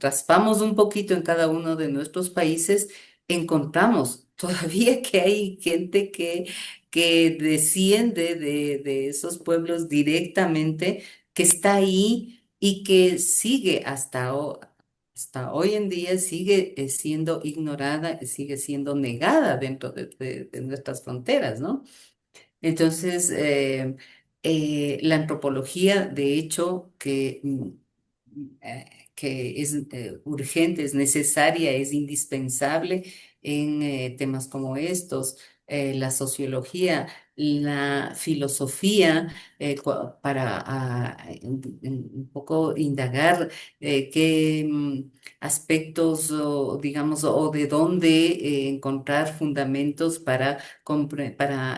C: raspamos un poquito en cada uno de nuestros países, encontramos todavía que hay gente que desciende de esos pueblos directamente, que está ahí y que sigue hasta hoy en día, sigue siendo ignorada, sigue siendo negada dentro de nuestras fronteras, ¿no? Entonces, la antropología, de hecho, que es urgente, es necesaria, es indispensable en temas como estos, la sociología, la filosofía, para un poco indagar qué aspectos, o, digamos, o de dónde encontrar fundamentos para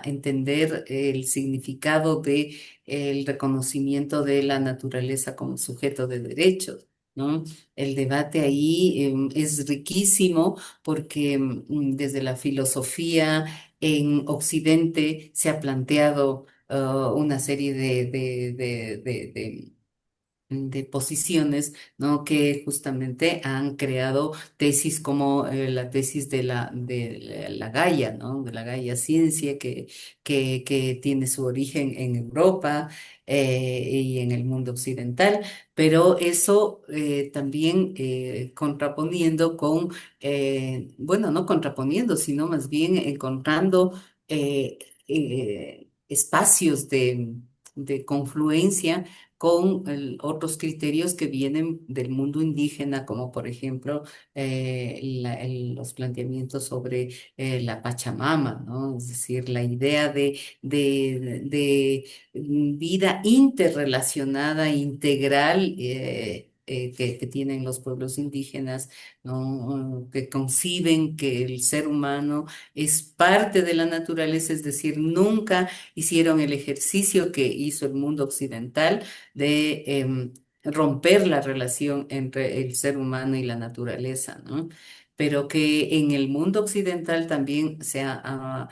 C: entender el significado de el reconocimiento de la naturaleza como sujeto de derechos, ¿no? El debate ahí es riquísimo porque desde la filosofía en Occidente se ha planteado una serie de posiciones, ¿no? Que justamente han creado tesis como la tesis de la Gaia, ¿no? De la Gaia Ciencia, que tiene su origen en Europa y en el mundo occidental, pero eso también contraponiendo bueno, no contraponiendo, sino más bien encontrando espacios de confluencia con otros criterios que vienen del mundo indígena, como por ejemplo los planteamientos sobre la Pachamama, ¿no? Es decir, la idea de vida interrelacionada, integral. Que tienen los pueblos indígenas, ¿no? Que conciben que el ser humano es parte de la naturaleza, es decir, nunca hicieron el ejercicio que hizo el mundo occidental de romper la relación entre el ser humano y la naturaleza, ¿no? Pero que en el mundo occidental también ha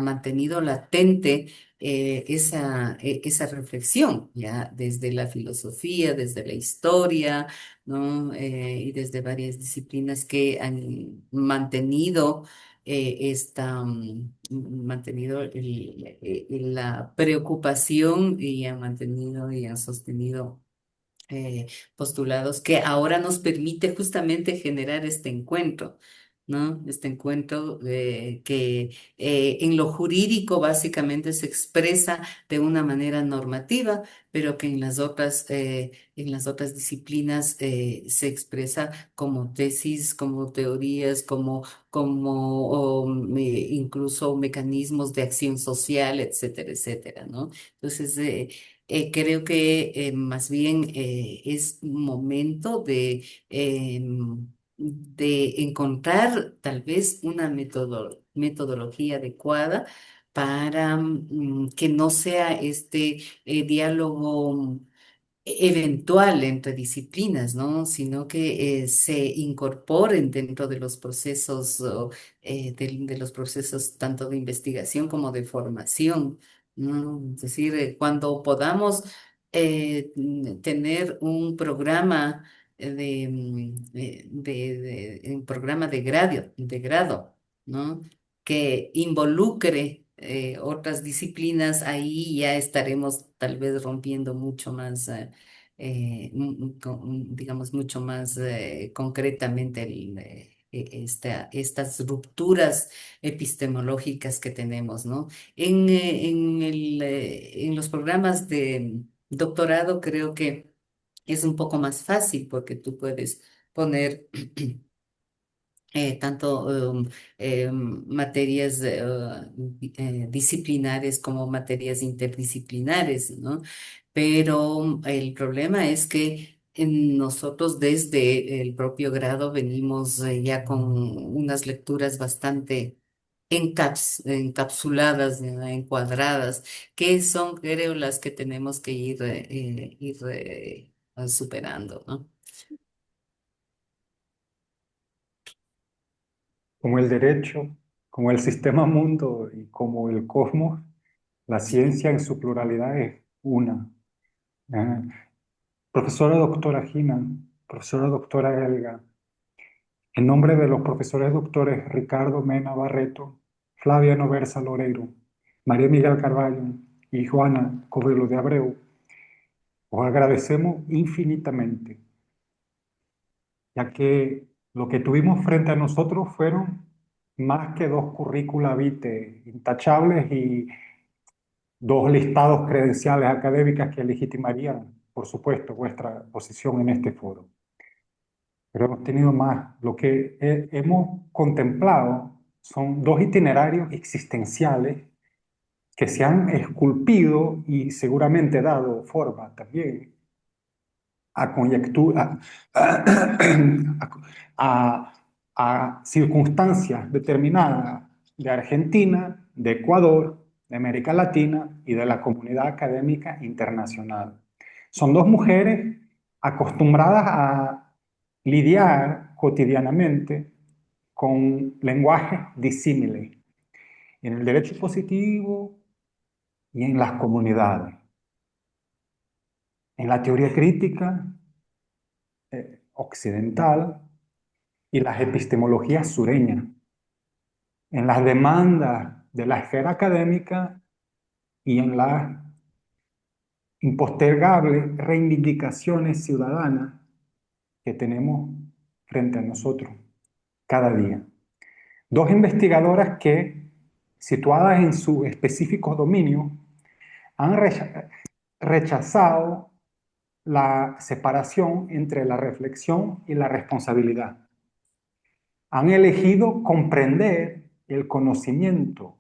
C: mantenido latente esa reflexión, ya desde la filosofía, desde la historia, ¿no? Y desde varias disciplinas que han mantenido la preocupación y han mantenido y han sostenido eh, postulados que ahora nos permite justamente generar este encuentro, ¿no? Este encuentro que en lo jurídico básicamente se expresa de una manera normativa, pero que en las otras disciplinas se expresa como tesis, como teorías, incluso mecanismos de acción social, etcétera, etcétera, ¿no? Entonces, creo que más bien es momento de encontrar tal vez una metodología adecuada para que no sea este diálogo eventual entre disciplinas, ¿no? Sino que se incorporen dentro de los procesos, de los procesos tanto de investigación como de formación, ¿no? Es decir, cuando podamos tener un programa un programa de grado, ¿no? Que involucre otras disciplinas, ahí ya estaremos tal vez rompiendo mucho más, digamos, mucho más concretamente estas rupturas epistemológicas que tenemos, ¿no? En los programas de doctorado creo que es un poco más fácil porque tú puedes poner tanto materias disciplinares como materias interdisciplinares, ¿no? Pero el problema es que nosotros desde el propio grado venimos ya con unas lecturas bastante encapsuladas, encuadradas, que son, creo, las que tenemos que ir superando, ¿no?
A: Como el derecho, como el sistema mundo y como el cosmos, la ciencia en su pluralidad es una. ¿Eh? Profesora doctora Gina, profesora doctora Elga, en nombre de los profesores doctores Ricardo Mena Barreto, Flavia Noversa Loreiro, María Miguel Carballo y Juana Covelo de Abreu, os agradecemos infinitamente, ya que lo que tuvimos frente a nosotros fueron más que dos currícula vitae intachables y dos listados credenciales académicas que legitimarían, por supuesto, vuestra posición en este foro. Pero hemos tenido más. Lo que hemos contemplado son dos itinerarios existenciales que se han esculpido y seguramente dado forma también a conjectura, a, a circunstancias determinadas de Argentina, de Ecuador, de América Latina y de la comunidad académica internacional. Son dos mujeres acostumbradas a lidiar cotidianamente con lenguajes disímiles en el derecho positivo y en las comunidades, en la teoría crítica occidental y las epistemologías sureñas, en las demandas de la esfera académica y en las impostergables reivindicaciones ciudadanas que tenemos frente a nosotros cada día. Dos investigadoras que, situadas en sus específicos dominios, han rechazado la separación entre la reflexión y la responsabilidad. Han elegido comprender el conocimiento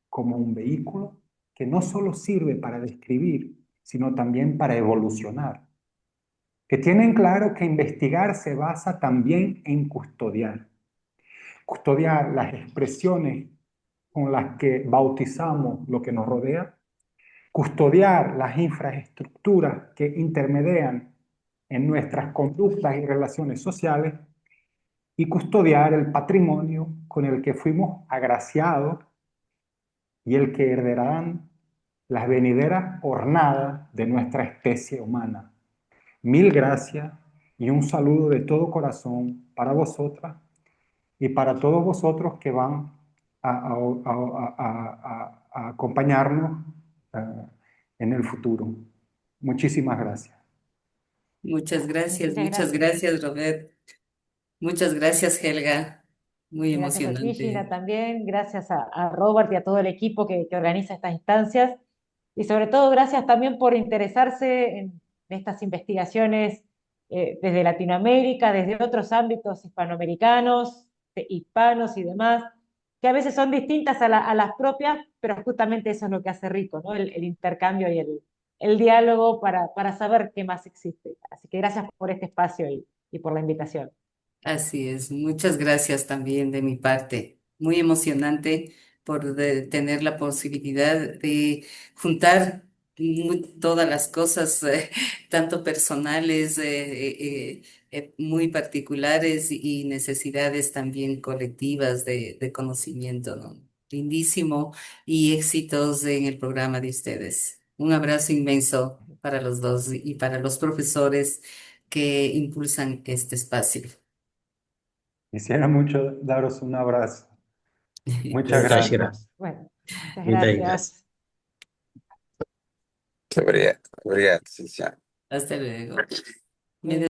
A: como un vehículo que no solo sirve para describir, sino también para evolucionar. Que tienen claro que investigar se basa también en custodiar. Custodiar las expresiones con las que bautizamos lo que nos rodea, custodiar las infraestructuras que intermedian en nuestras conductas y relaciones sociales y custodiar el patrimonio con el que fuimos agraciados y el que heredarán las venideras hornadas de nuestra especie humana. Mil gracias y un saludo de todo corazón para vosotras y para todos vosotros que van a acompañarnos en el futuro. Muchísimas gracias.
B: Muchas
C: Muchas
B: gracias.
C: gracias, Robert. Muchas gracias, Helga. Muy
B: Gracias a ti, Gina,
C: emocionante.
B: también. Gracias a Robert y a todo el equipo que organiza estas instancias. Y sobre todo, gracias también por interesarse en estas investigaciones desde Latinoamérica, desde otros ámbitos hispanoamericanos, hispanos y demás, que a veces son distintas a las propias, pero justamente eso es lo que hace rico, ¿no? El intercambio y el diálogo para saber qué más existe. Así que gracias por este espacio y por la invitación.
C: Así es, muchas gracias también de mi parte. Muy emocionante por tener la posibilidad de juntar todas las cosas, tanto personales, muy particulares y necesidades también colectivas de conocimiento, ¿no? Lindísimo y éxitos en el programa de ustedes. Un abrazo inmenso para los dos y para los profesores que impulsan este espacio.
A: Quisiera mucho daros un abrazo. Muchas
D: Muchas gracias.
A: gracias.
B: Bueno, muchas
D: Muchas gracias.
B: gracias.
E: Obrigado, obrigado, Cíntia.
C: Hasta luego.